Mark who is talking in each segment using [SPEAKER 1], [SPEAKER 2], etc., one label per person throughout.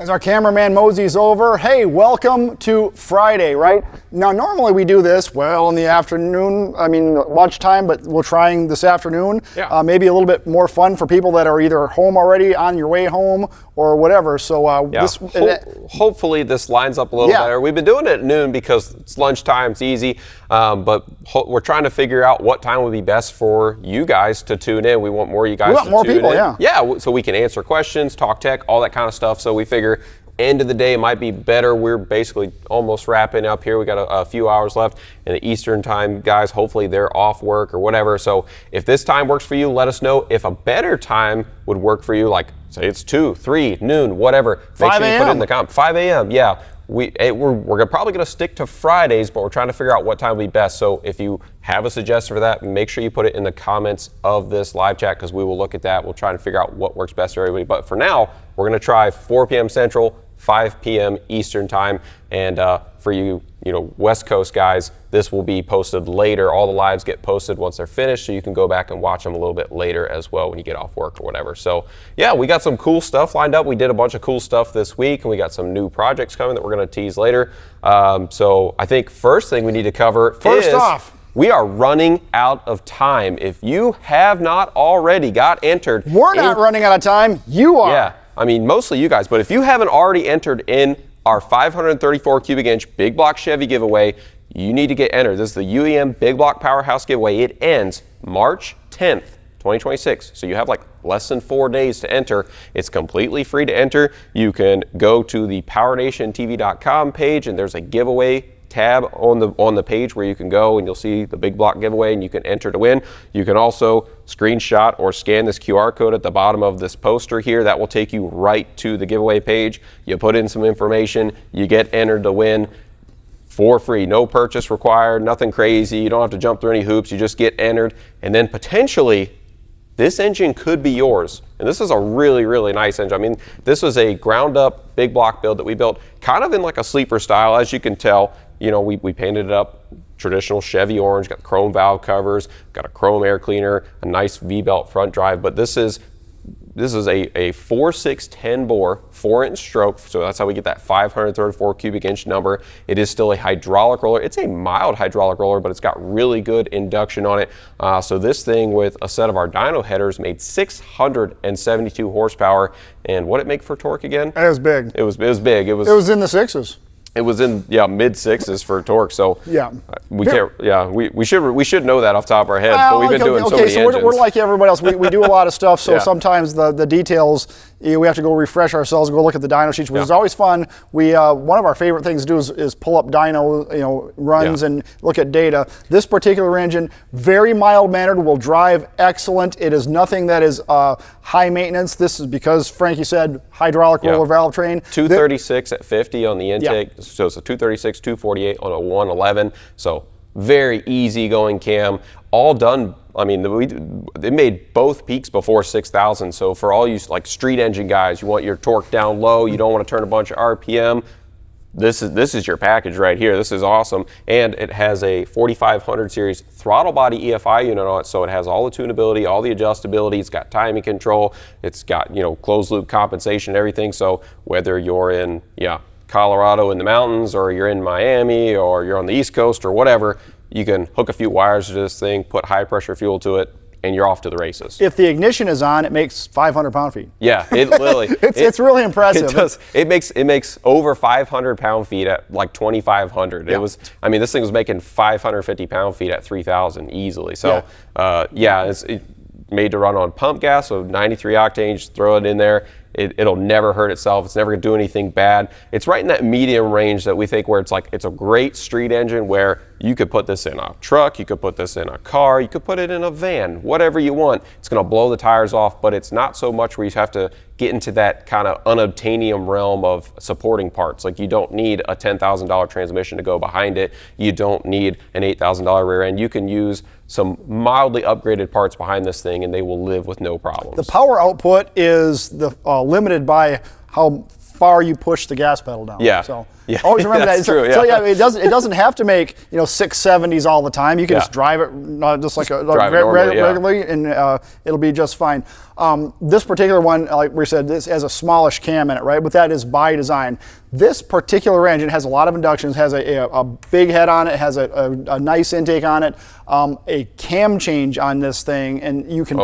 [SPEAKER 1] As our cameraman moseys over, hey, welcome to Friday, right? Now, normally we do this, well, in the afternoon, lunchtime, but we're trying this afternoon.
[SPEAKER 2] Yeah.
[SPEAKER 1] Maybe a little bit more fun for people that are either home already, on your way home, or whatever. So
[SPEAKER 2] hopefully this lines up a little better. We've been doing it at noon because it's lunchtime, it's easy, but we're trying to figure out what time would be best for you guys to tune in. We want more of you guys to tune in.
[SPEAKER 1] We want more people,
[SPEAKER 2] Yeah, so we can answer questions, talk tech, all that kind of stuff. So we figure end of the day might be better. We're basically almost wrapping up here. We got a few hours left in the Eastern time, guys. Hopefully they're off work or whatever. So if this time works for you, let us know. If a better time would work for you, like say it's 2, 3, noon, whatever. Make sure you put it in the comments. 5 a.m. Yeah. We're probably going to stick to Fridays, but we're trying to figure out what time would be best. So if you have a suggestion for that, make sure you put it in the comments of this live chat because we will look at that. We'll try to figure out what works best for everybody. But for now, we're going to try 4 p.m. Central, 5 p.m. Eastern time. And for you, West Coast guys, this will be posted later. All the lives get posted once they're finished, so you can go back and watch them a little bit later as well when you get off work or whatever. So yeah, we got some cool stuff lined up. We did a bunch of cool stuff this week, and we got some new projects coming that we're going to tease later. So I think first thing we need to cover we are running out of time. If you have not already got entered.
[SPEAKER 1] We're not running out of time. You are.
[SPEAKER 2] Yeah. Mostly you guys, but if you haven't already entered in our 534 cubic inch big block Chevy giveaway, you need to get entered. This is the UEM Big Block Powerhouse giveaway. It ends March 10th, 2026. So you have like less than 4 days to enter. It's completely free to enter. You can go to the PowerNationTV.com page and there's a giveaway tab on the page where you can go and you'll see the big block giveaway and you can enter to win. You can also screenshot or scan this QR code at the bottom of this poster here. That will take you right to the giveaway page. You put in some information, you get entered to win for free. No purchase required, nothing crazy. You don't have to jump through any hoops. You just get entered, and then potentially this engine could be yours. And this is a really, really nice engine. This was a ground up big block build that we built kind of in like a sleeper style. As you can tell, we painted it up traditional Chevy orange, got chrome valve covers, got a chrome air cleaner, a nice V-belt front drive. But this is a 4.610 bore, 4-inch stroke, so that's how we get that 534 cubic inch number. It is still a hydraulic roller. It's a mild hydraulic roller, but it's got really good induction on it. So this thing with a set of our dyno headers made 672 horsepower. And what did it make for torque again?
[SPEAKER 1] It was big.
[SPEAKER 2] It was big. It
[SPEAKER 1] was in the sixes.
[SPEAKER 2] It was in mid sixes for torque, so
[SPEAKER 1] yeah,
[SPEAKER 2] we can't. Yeah, we should know that off the top of our heads, but we've been doing so many engines.
[SPEAKER 1] We're like everybody else. We do a lot of stuff, so sometimes the details we have to go refresh ourselves and go look at the dyno sheets, which is always fun. We one of our favorite things to do is pull up dyno runs and look at data. This particular engine, very mild mannered, will drive excellent. It is nothing that is high maintenance. This is because Frankie said hydraulic roller valve train.
[SPEAKER 2] 236 at 50 on the intake. Yeah. So it's a 236, 248 on a 111. So very easy going cam. All done. They made both peaks before 6,000. So for all you like street engine guys, you want your torque down low. You don't want to turn a bunch of RPM. This is your package right here. This is awesome. And it has a 4500 series throttle body EFI unit on it, so it has all the tunability, all the adjustability. It's got timing control. It's got closed loop compensation and everything. So whether you're in Colorado in the mountains, or you're in Miami, or you're on the East Coast, or whatever, you can hook a few wires to this thing, put high pressure fuel to it, and you're off to the races.
[SPEAKER 1] If the ignition is on, it makes 500 pound-feet.
[SPEAKER 2] Yeah, it literally.
[SPEAKER 1] it's really impressive.
[SPEAKER 2] It does. It makes over 500 pound-feet at like 2,500.
[SPEAKER 1] Yeah.
[SPEAKER 2] It was. This thing was making 550 pound-feet at 3,000 easily. So it's made to run on pump gas, so 93 octane. Just throw it in there. It'll never hurt itself. It's never going to do anything bad. It's right in that medium range that we think where it's like it's a great street engine where you could put this in a truck, you could put this in a car, you could put it in a van, whatever you want. It's going to blow the tires off, but it's not so much where you have to get into that kind of unobtainium realm of supporting parts. Like you don't need a $10,000 transmission to go behind it. You don't need an $8,000 rear end. You can use some mildly upgraded parts behind this thing and they will live with no problems.
[SPEAKER 1] The power output is limited by how far you push the gas pedal down.
[SPEAKER 2] Yeah.
[SPEAKER 1] So
[SPEAKER 2] yeah.
[SPEAKER 1] always remember that.
[SPEAKER 2] True,
[SPEAKER 1] So yeah, it doesn't have to make 670s all the time. You can just drive it just like regularly, and it'll be just fine. This particular one, like we said, this has a smallish cam in it, right? But that is by design. This particular engine has a lot of inductions, has a big head on it, has a nice intake on it, a cam change on this thing, and you can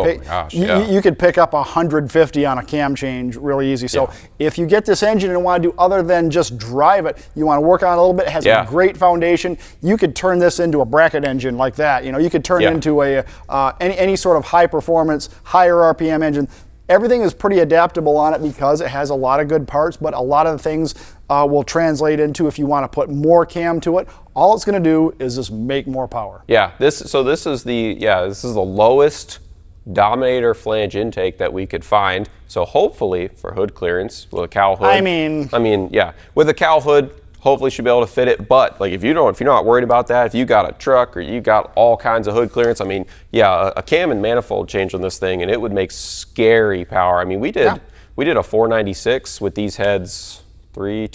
[SPEAKER 1] you could pick up 150 on a cam change really easy. So if you get this engine and want to do other than just drive it, you want to work on it a little bit, it has a great foundation, you could turn this into a bracket engine like that. You could turn it into any sort of high performance, higher RPM engine. Everything is pretty adaptable on it because it has a lot of good parts, but a lot of the things will translate into if you want to put more cam to it. All it's going to do is just make more power.
[SPEAKER 2] Yeah, this is the lowest Dominator flange intake that we could find. So hopefully for hood clearance with a cowl hood. I mean, yeah, with a cowl hood, hopefully should be able to fit it. But like if you're not worried about that, if you got a truck or you got all kinds of hood clearance, I mean, yeah, a cam and manifold change on this thing and it would make scary power. I mean, we did a 496 with these heads 3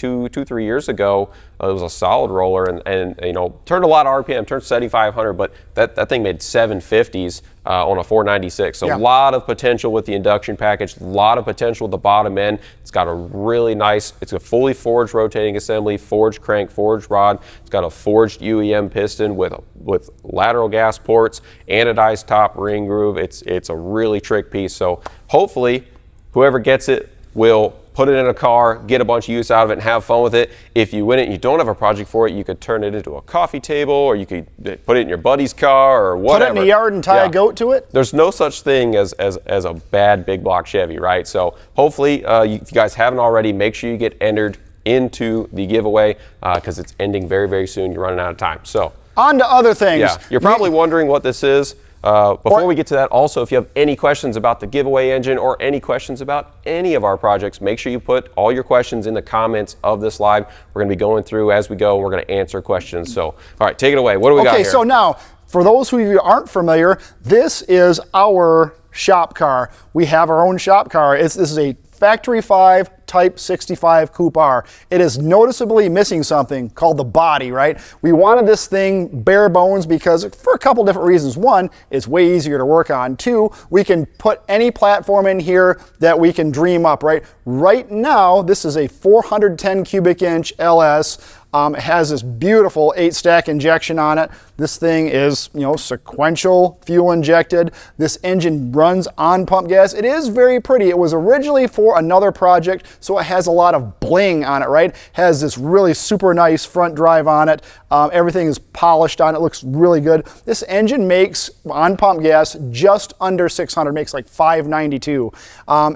[SPEAKER 2] years ago. It was a solid roller and turned a lot of RPM, turned 7,500, but that thing made 750s on a 496. So a lot of potential with the induction package, a lot of potential with the bottom end. It's got a really nice, it's a fully forged rotating assembly, forged crank, forged rod. It's got a forged UEM piston with lateral gas ports, anodized top ring groove. It's a really trick piece. So hopefully whoever gets it will put it in a car, get a bunch of use out of it, and have fun with it. If you win it and you don't have a project for it, you could turn it into a coffee table, or you could put it in your buddy's car, or whatever.
[SPEAKER 1] Put it in the yard and tie a goat to it?
[SPEAKER 2] There's no such thing as a bad big block Chevy, right? So hopefully, if you guys haven't already, make sure you get entered into the giveaway because it's ending very, very soon. You're running out of time. So
[SPEAKER 1] on to other things.
[SPEAKER 2] Yeah, you're probably wondering what this is. Before we get to that, also, if you have any questions about the giveaway engine or any questions about any of our projects, make sure you put all your questions in the comments of this live. We're going to be going through as we go, and we're going to answer questions. So, all right, take it away. What do we got here?
[SPEAKER 1] Okay, so now, for those who aren't familiar, this is our shop car. We have our own shop car. This is a Factory 5 Type 65 Coupe R. It is noticeably missing something called the body, right? We wanted this thing bare bones because for a couple different reasons. One, it's way easier to work on. Two, we can put any platform in here that we can dream up, right? Right now, this is a 410 cubic inch LS. It has this beautiful 8-stack injection on it. This thing is, sequential fuel injected. This engine runs on pump gas. It is very pretty. It was originally for another project, so it has a lot of bling on it, right? Has this really super nice front drive on it. Everything is polished on it. Looks really good. This engine makes, on pump gas, just under 600, makes like 592.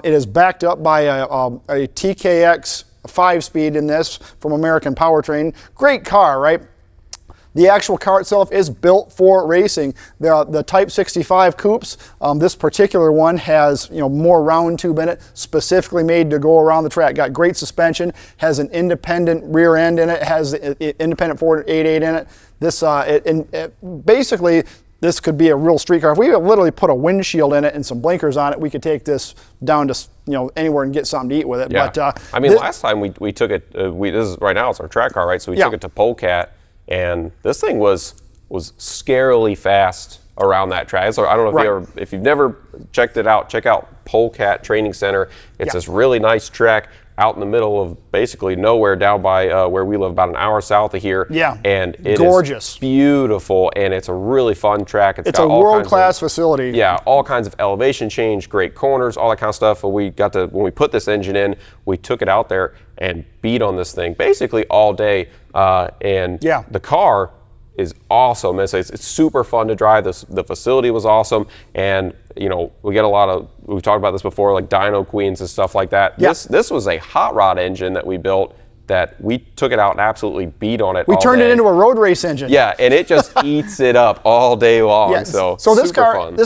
[SPEAKER 1] It is backed up by a TKX 5-speed in this from American PowerTrain. Great car, right? The actual car itself is built for racing. The Type 65 coupes, this particular one has more round tube in it, specifically made to go around the track. Got great suspension, has an independent rear end in it, has independent forward 8.8 in it. This basically, this could be a real street car. If we literally put a windshield in it and some blinkers on it, we could take this down to anywhere and get something to eat with it.
[SPEAKER 2] Yeah.
[SPEAKER 1] But
[SPEAKER 2] I mean, last time we took it, this is right now it's our track car, right? So we took it to Polecat, and this thing was scarily fast around that track. So I don't know if you've never checked it out, check out Polecat Training Center. It's this really nice track out in the middle of basically nowhere, down by where we live, about an hour south of here.
[SPEAKER 1] Yeah,
[SPEAKER 2] and it
[SPEAKER 1] gorgeous,
[SPEAKER 2] is beautiful, and it's a really fun track.
[SPEAKER 1] It's got a world-class facility.
[SPEAKER 2] Yeah, all kinds of elevation change, great corners, all that kind of stuff. But when we put this engine in, we took it out there and beat on this thing basically all day. The car is awesome. It's super fun to drive. The facility was awesome, and we get a lot of, we've talked about this before, like dyno queens and stuff like that. Yeah. This was a hot rod engine that we built that we took it out and absolutely beat on it.
[SPEAKER 1] We turned it into a road race engine.
[SPEAKER 2] Yeah, and it just eats it up all day long. Yeah. So
[SPEAKER 1] this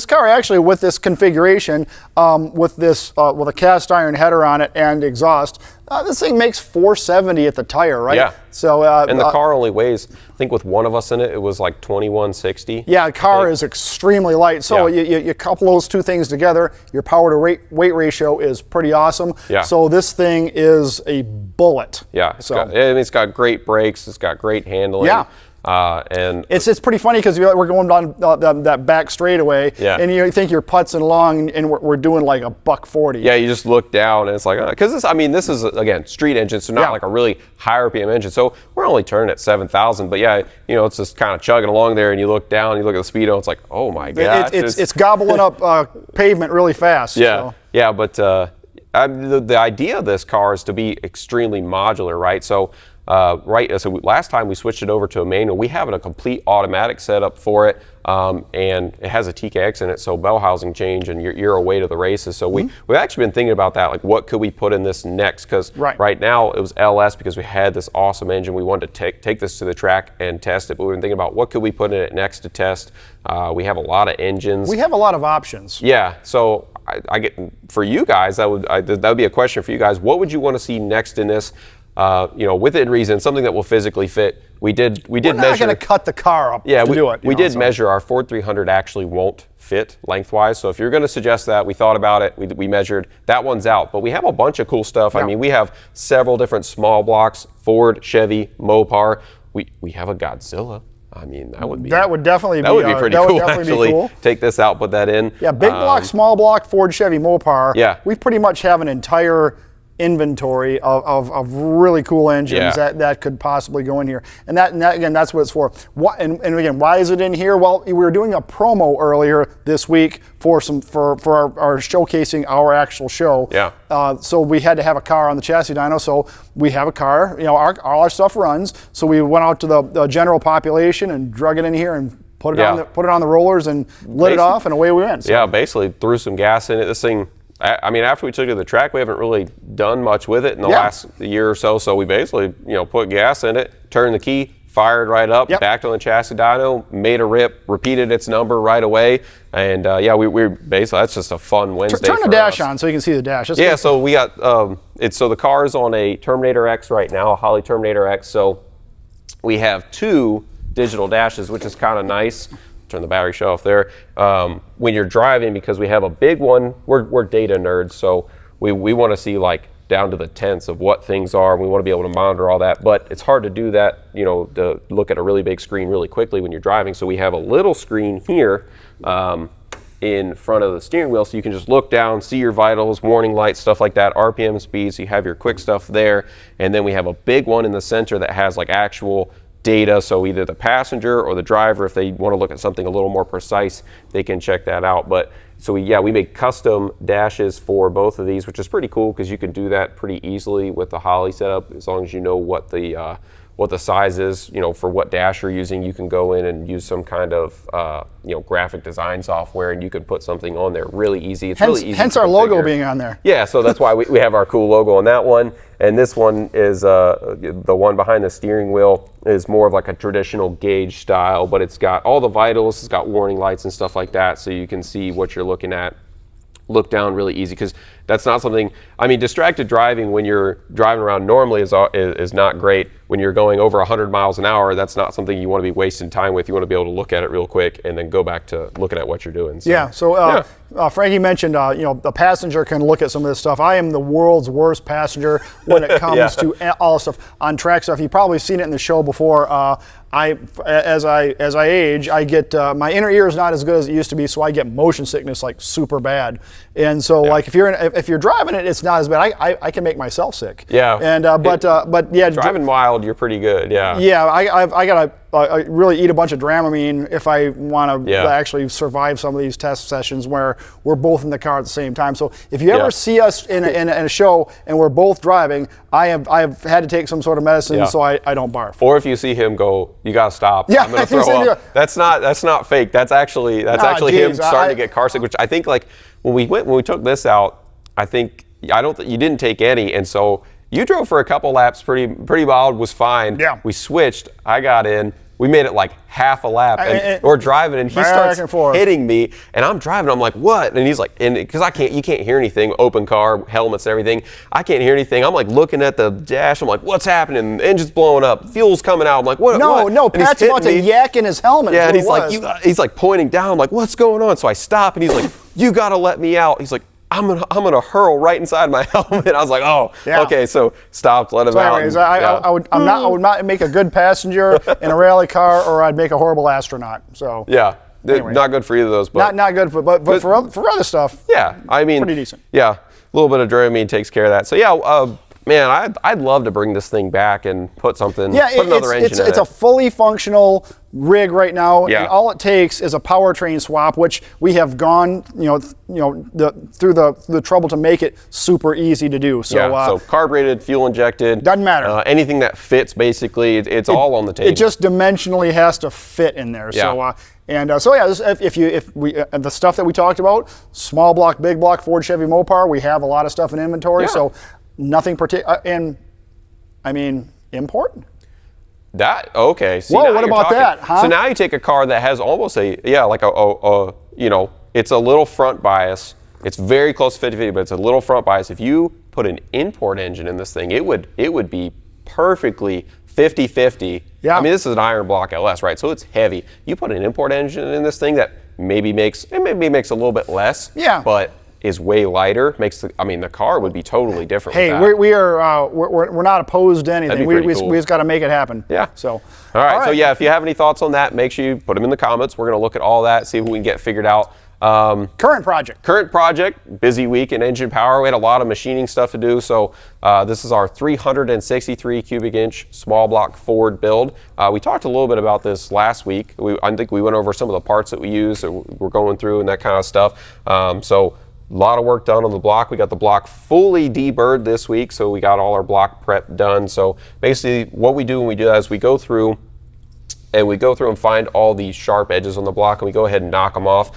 [SPEAKER 1] car actually, with this configuration, with a cast iron header on it and exhaust, This thing makes 470 at the tire, right?
[SPEAKER 2] Yeah.
[SPEAKER 1] So
[SPEAKER 2] and the car only weighs, I think with one of us in it, it was like 2160.
[SPEAKER 1] Yeah, the car is extremely light. So you couple those two things together, your power to weight ratio is pretty awesome.
[SPEAKER 2] Yeah.
[SPEAKER 1] So this thing is a bullet.
[SPEAKER 2] Yeah. It's got great brakes. It's got great handling.
[SPEAKER 1] Yeah.
[SPEAKER 2] And
[SPEAKER 1] it's pretty funny because we're going down that back straightaway, and you think you're putzing along, and we're doing like a $140.
[SPEAKER 2] Yeah, you just look down, and it's like, because this is again street engine, so not like a really high RPM engine. So we're only turning at 7,000, but yeah, it's just kind of chugging along there, and you look down, you look at the speedo, it's like, oh my gosh,
[SPEAKER 1] it's gobbling up pavement really fast.
[SPEAKER 2] Yeah,
[SPEAKER 1] so.
[SPEAKER 2] Yeah, but the idea of this car is to be extremely modular, right? So. So last time we switched it over to a manual. We have a complete automatic setup for it, and it has a TKX in it, so bell housing change, and you're away to the races. So we've actually been thinking about that, like what could we put in this next? Because right now it was LS because we had this awesome engine. We wanted to take this to the track and test it, but we've been thinking about what could we put in it next to test. We have a lot of engines.
[SPEAKER 1] We have a lot of options.
[SPEAKER 2] Yeah, so I get for you guys that would be a question for you guys. What would you want to see next in this? Within reason, something that will physically fit. We did
[SPEAKER 1] We're
[SPEAKER 2] measure.
[SPEAKER 1] not going to cut the car up to do it.
[SPEAKER 2] We did measure. Our Ford 300 actually won't fit lengthwise. So if you're going to suggest that, we thought about it. We measured. That one's out. But we have a bunch of cool stuff. Yeah. I mean, we have several different small blocks: Ford, Chevy, Mopar. We have a Godzilla. I mean, that would
[SPEAKER 1] definitely
[SPEAKER 2] be pretty cool. Actually, take this out, put that in.
[SPEAKER 1] Yeah, big block, small block, Ford, Chevy, Mopar.
[SPEAKER 2] Yeah,
[SPEAKER 1] we pretty much have an entire inventory of really cool engines that could possibly go in here, and that again, that's what it's for. And again, why is it in here? Well, we were doing a promo earlier this week for our showcasing our actual show.
[SPEAKER 2] Yeah.
[SPEAKER 1] So we had to have a car on the chassis dyno. So we have a car. All our stuff runs. So we went out to the general population and drug it in here and put it on the rollers and lit it off, and away we went. So.
[SPEAKER 2] Yeah, basically threw some gas in it. This thing. I mean, after we took it to the track, we haven't really done much with it in the last year or so. So we basically, put gas in it, turned the key, fired right up, backed on the chassis dyno, made a rip, repeated its number right away, and we basically, that's just a fun Wednesday.
[SPEAKER 1] Turn the dash on so you can see the dash. That's
[SPEAKER 2] good. So we got so the car is on a Terminator X right now, a Holley Terminator X. So we have two digital dashes, which is kind of nice. Turn the battery shut off there. When you're driving, because we have a big one, we're data nerds, so we want to see like down to the tenths of what things are, and we want to be able to monitor all that. But it's hard to do that, to look at a really big screen really quickly when you're driving. So we have a little screen here in front of the steering wheel, so you can just look down, see your vitals, warning lights, stuff like that, RPM speed, so you have your quick stuff there. And then we have a big one in the center that has like actual data, so either the passenger or the driver, if they want to look at something a little more precise, they can check that out. But so we make custom dashes for both of these, which is pretty cool because you can do that pretty easily with the Holley setup. As long as you know what the size is, for what dash you're using, you can go in and use some kind of graphic design software, and you can put something on there really easy. It's really easy.
[SPEAKER 1] Hence our logo being on there.
[SPEAKER 2] Yeah, so that's why we have our cool logo on that one. And this one is the one behind the steering wheel is more of like a traditional gauge style, but it's got all the vitals, it's got warning lights and stuff like that, so you can see what you're looking at. Look down really easy, because that's not something, distracted driving when you're driving around normally is not great. When you're going over 100 miles an hour, that's not something you want to be wasting time with. You want to be able to look at it real quick and then go back to looking at what you're doing. So,
[SPEAKER 1] Frankie mentioned, the passenger can look at some of this stuff. I am the world's worst passenger when it comes to all stuff on track stuff. You've probably seen it in the show before. As I age, I get my inner ear is not as good as it used to be, so I get motion sickness like super bad. And so, like if you're driving it, it's not as bad. I can make myself sick.
[SPEAKER 2] Yeah.
[SPEAKER 1] And but
[SPEAKER 2] driving wild, you're pretty good. Yeah.
[SPEAKER 1] Yeah, I gotta really eat a bunch of Dramamine if I want to actually survive some of these test sessions where we're both in the car at the same time. So if you ever see us in a show and we're both driving, I've had to take some sort of medicine so I don't barf.
[SPEAKER 2] Or if you see him go, you gotta stop.
[SPEAKER 1] Yeah,
[SPEAKER 2] I'm gonna throw up. That's not fake. That's actually him starting to get car sick. Which I think like when we took this out, you didn't take any, and so you drove for a couple laps pretty mild, was fine.
[SPEAKER 1] Yeah.
[SPEAKER 2] We switched. I got in. we made it like half a lap, and we're driving, and he starts hitting me, and I'm driving. I'm like, what? And he's like, and because you can't hear anything, open car, helmets and everything. I can't hear anything. I'm like looking at the dash. I'm like, what's happening? The engine's blowing up. Fuel's coming out. I'm like, what?
[SPEAKER 1] No,
[SPEAKER 2] what?
[SPEAKER 1] no. Pat's about to yak in his helmet.
[SPEAKER 2] Yeah, and he's like, he's like pointing down. I'm like, what's going on? So I stop, and he's like, you got to let me out. He's like, I'm gonna hurl right inside my helmet. I was like, oh, okay. So stopped, let him out.
[SPEAKER 1] Anyways, I would not make a good passenger in a rally car, or I'd make a horrible astronaut. So
[SPEAKER 2] yeah, not good for either of those. But
[SPEAKER 1] not good but for other stuff.
[SPEAKER 2] Yeah, I mean,
[SPEAKER 1] pretty decent.
[SPEAKER 2] Yeah, a little bit of Dramamine takes care of that. So yeah, man, I'd love to bring this thing back and put something. Yeah, put another engine in it.
[SPEAKER 1] It's a fully functional rig right now,
[SPEAKER 2] yeah.
[SPEAKER 1] And all it takes is a powertrain swap, which we have gone, through the trouble to make it super easy to do. So,
[SPEAKER 2] yeah, so carbureted, fuel injected,
[SPEAKER 1] doesn't matter.
[SPEAKER 2] Anything that fits, basically, it's all on the table.
[SPEAKER 1] It just dimensionally has to fit in there.
[SPEAKER 2] Yeah.
[SPEAKER 1] So if we the stuff that we talked about, small block, big block, Ford, Chevy, Mopar, we have a lot of stuff in inventory.
[SPEAKER 2] Yeah.
[SPEAKER 1] So nothing particular, and I mean important.
[SPEAKER 2] Okay. See,
[SPEAKER 1] whoa, what about that? Huh?
[SPEAKER 2] So now you take a car that has almost it's a little front bias. It's very close to 50-50, but it's a little front bias. If you put an import engine in this thing, it would be perfectly 50-50.
[SPEAKER 1] Yeah.
[SPEAKER 2] I mean, this is an iron block LS, right? So it's heavy. You put an import engine in this thing that maybe makes a little bit less.
[SPEAKER 1] Yeah.
[SPEAKER 2] But is way lighter. The car would be totally different.
[SPEAKER 1] Hey,
[SPEAKER 2] with that.
[SPEAKER 1] we're not opposed to anything. We just got to make it happen.
[SPEAKER 2] Yeah.
[SPEAKER 1] So.
[SPEAKER 2] All right. So yeah, if you have any thoughts on that, make sure you put them in the comments. We're gonna look at all that, see if we can get figured out.
[SPEAKER 1] Current project,
[SPEAKER 2] busy week in engine power. We had a lot of machining stuff to do. So this is our 363 cubic inch small block Ford build. We talked a little bit about this last week. I think we went over some of the parts that we use, that we're going through and that kind of stuff. So a lot of work done on the block. We got the block fully deburred this week, so we got all our block prep done. So basically what we do when we do that is we go through and find all the sharp edges on the block, and we go ahead and knock them off.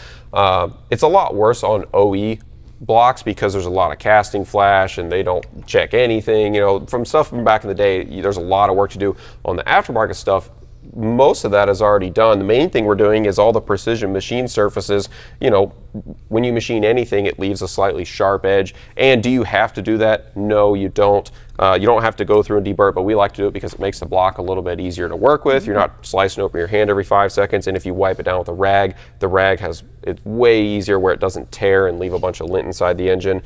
[SPEAKER 2] It's a lot worse on OE blocks because there's a lot of casting flash and they don't check anything. From stuff from back in the day, there's a lot of work to do. On the aftermarket stuff, most of that is already done. The main thing we're doing is all the precision machine surfaces. When you machine anything, it leaves a slightly sharp edge. And do you have to do that? No, you don't. You don't have to go through and deburr, but we like to do it because it makes the block a little bit easier to work with. You're not slicing open your hand every 5 seconds, and if you wipe it down with a rag, it's way easier where it doesn't tear and leave a bunch of lint inside the engine.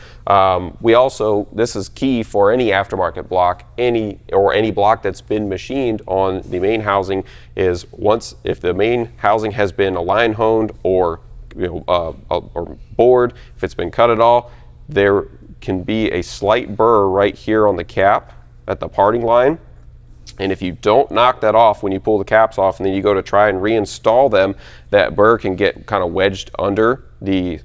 [SPEAKER 2] This is key for any aftermarket block, any block that's been machined on the main housing, is if the main housing has been line honed or bored, if it's been cut at all, there can be a slight burr right here on the cap at the parting line. And if you don't knock that off when you pull the caps off and then you go to try and reinstall them, that burr can get kind of wedged under the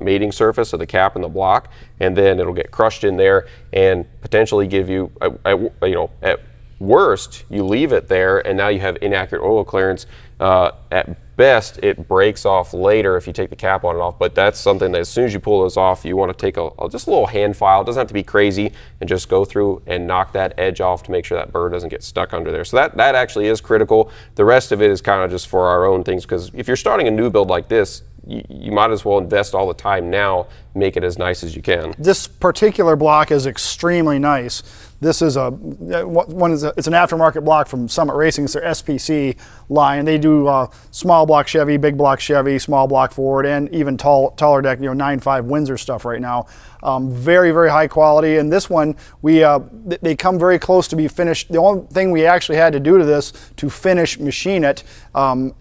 [SPEAKER 2] mating surface of the cap and the block, and then it'll get crushed in there and potentially give you, at worst, you leave it there and now you have inaccurate oil clearance. At best, it breaks off later if you take the cap on and off, but that's something that as soon as you pull those off, you want to take just a little hand file. It doesn't have to be crazy, and just go through and knock that edge off to make sure that burr doesn't get stuck under there. So that actually is critical. The rest of it is kind of just for our own things, because if you're starting a new build like this, you might as well invest all the time now, make it as nice as you can. This
[SPEAKER 1] particular block is extremely nice. This is it's an aftermarket block from Summit Racing. It's their SPC line. They do small block Chevy, big block Chevy, small block Ford, and even taller deck, 9.5 Windsor stuff right now. Very, very high quality. And this one, they come very close to be finished. The only thing we actually had to do to this to finish machine it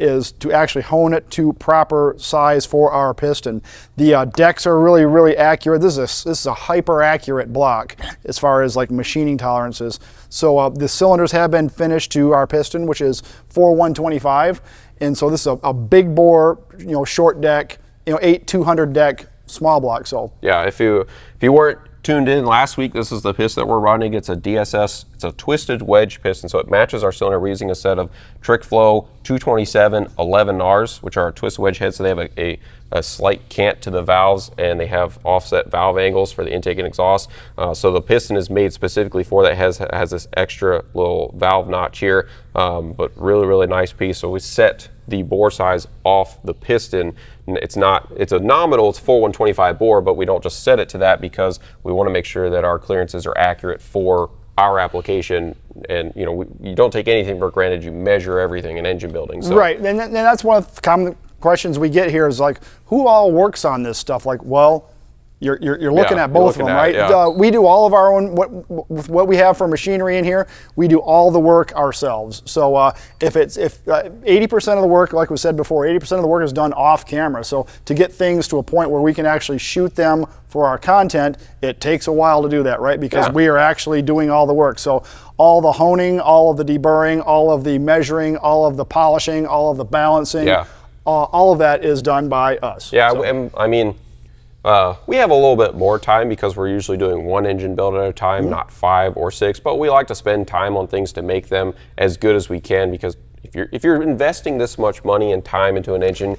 [SPEAKER 1] is to actually hone it to proper size for our piston. The decks are really, really accurate. This is a hyper accurate block as far as like machining tolerances. So the cylinders have been finished to our piston, which is 4/125, and so this is a big bore, short deck, 8/200 deck small block. So
[SPEAKER 2] yeah, if you weren't tuned in last week, this is the piston that we're running. It's a DSS, it's a twisted wedge piston, so it matches our cylinder. We're using a set of Trick Flow 227 11Rs, which are our twisted wedge heads, so they have a slight cant to the valves, and they have offset valve angles for the intake and exhaust. So the piston is made specifically for that. It has this extra little valve notch here, but really nice piece. So we set the bore size off the piston. It's a nominal, it's full 125 bore, but we don't just set it to that because we want to make sure that our clearances are accurate for our application. And you don't take anything for granted. You measure everything in engine building. So.
[SPEAKER 1] Right, and that's one of the common questions we get here is like, who all works on this stuff? Like, well, you're looking at both of them, right?
[SPEAKER 2] Yeah.
[SPEAKER 1] We do all of our own, what we have for machinery in here, we do all the work ourselves. So if 80% of the work, like we said before, 80% of the work is done off camera. So to get things to a point where we can actually shoot them for our content, it takes a while to do that, right? Because we are actually doing all the work. So all the honing, all of the deburring, all of the measuring, all of the polishing, all of the balancing, all of that is done by us.
[SPEAKER 2] Yeah,
[SPEAKER 1] so.
[SPEAKER 2] and I mean, we have a little bit more time because we're usually doing one engine build at a time, not 5 or 6, but we like to spend time on things to make them as good as we can, because if you're investing this much money and time into an engine,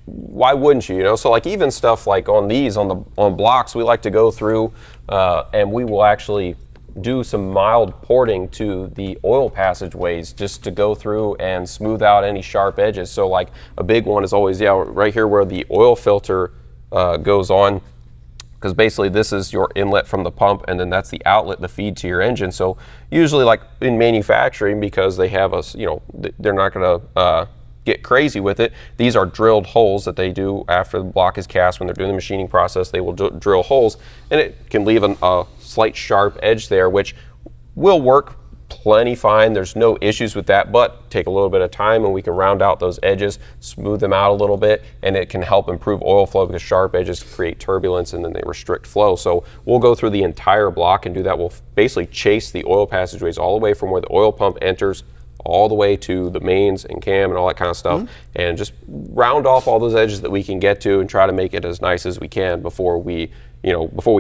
[SPEAKER 2] why wouldn't you? So like even stuff like on blocks, we like to go through and we will actually do some mild porting to the oil passageways just to go through and smooth out any sharp edges. So like a big one is always right here where the oil filter goes on, because basically this is your inlet from the pump, and then that's the outlet, the feed to your engine. So usually like in manufacturing, because they have us, they're not going to get crazy with it. These are drilled holes that they do after the block is cast. When they're doing the machining process, they will drill holes, and it can leave a slight sharp edge there, which will work plenty fine. There's no issues with that, but take a little bit of time and we can round out those edges, smooth them out a little bit, and it can help improve oil flow because sharp edges create turbulence and then they restrict flow. So we'll go through the entire block and do that. We'll basically chase the oil passageways all the way from where the oil pump enters all the way to the mains and cam and all that kind of stuff, and just round off all those edges that we can get to and try to make it as nice as we can before we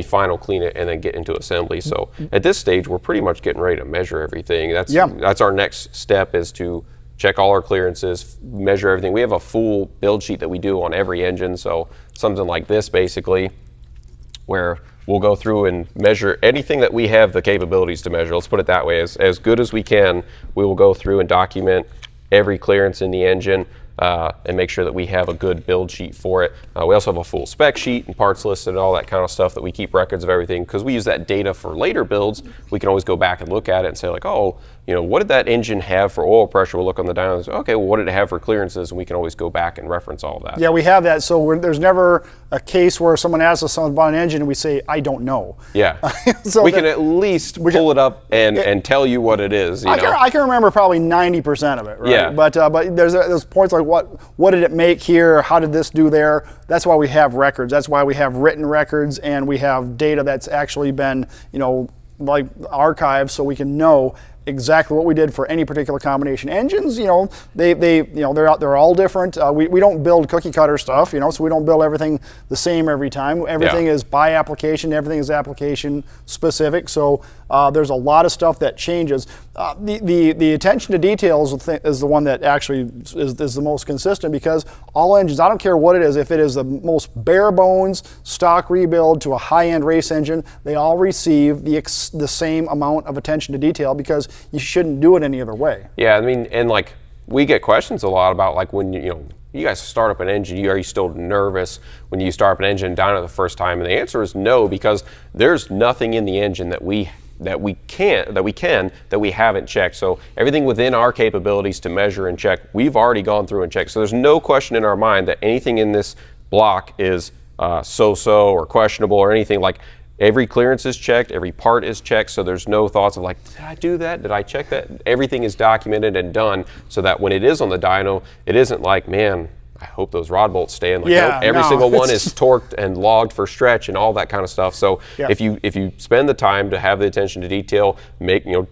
[SPEAKER 2] final clean it and then get into assembly. So at this stage, we're pretty much getting ready to measure everything. That's our next step, is to check all our clearances, measure everything. We have a full build sheet that we do on every engine. So something like this basically, where we'll go through and measure anything that we have the capabilities to measure. Let's put it that way. As good as we can, we will go through and document every clearance in the engine and make sure that we have a good build sheet for it. We also have a full spec sheet and parts listed and all that kind of stuff that we keep records of everything, because we use that data for later builds. We can always go back and look at it and say like, oh, what did that engine have for oil pressure? We'll look on the dyno and say, okay, well, what did it have for clearances? And we can always go back and reference all of that.
[SPEAKER 1] Yeah, we have that. So there's never a case where someone asks us something about an engine and we say, I don't know.
[SPEAKER 2] Yeah. So we can at least pull it up and tell you what it is.
[SPEAKER 1] I can remember probably 90% of it, right? Yeah. But there's points like what did it make here? How did this do there? That's why we have records. That's why we have written records, and we have data that's actually been, like archived, so we can know exactly what we did for any particular combination. Engines, they're all different. We don't build cookie cutter stuff, so we don't build everything the same every time. Everything is by application. Everything is application specific. So there's a lot of stuff that changes. The attention to details is the one that actually is the most consistent, because all engines, I don't care what it is, if it is the most bare bones stock rebuild to a high-end race engine, they all receive the same amount of attention to detail, because you shouldn't do it any other way.
[SPEAKER 2] Yeah, I mean, and like we get questions a lot about like when you guys start up an engine, are you still nervous when you start up an engine dyno the first time? And the answer is no, because there's nothing in the engine that we haven't checked. So everything within our capabilities to measure and check, we've already gone through and checked. So there's no question in our mind that anything in this block is so-so or questionable or anything. Like, every clearance is checked, every part is checked, so there's no thoughts of like, did I do that? Did I check that? Everything is documented and done, so that when it is on the dyno, it isn't like, man, I hope those rod bolts stay in. Like, nope, every single one is torqued and logged for stretch and all that kind of stuff. So if you spend the time to have the attention to detail,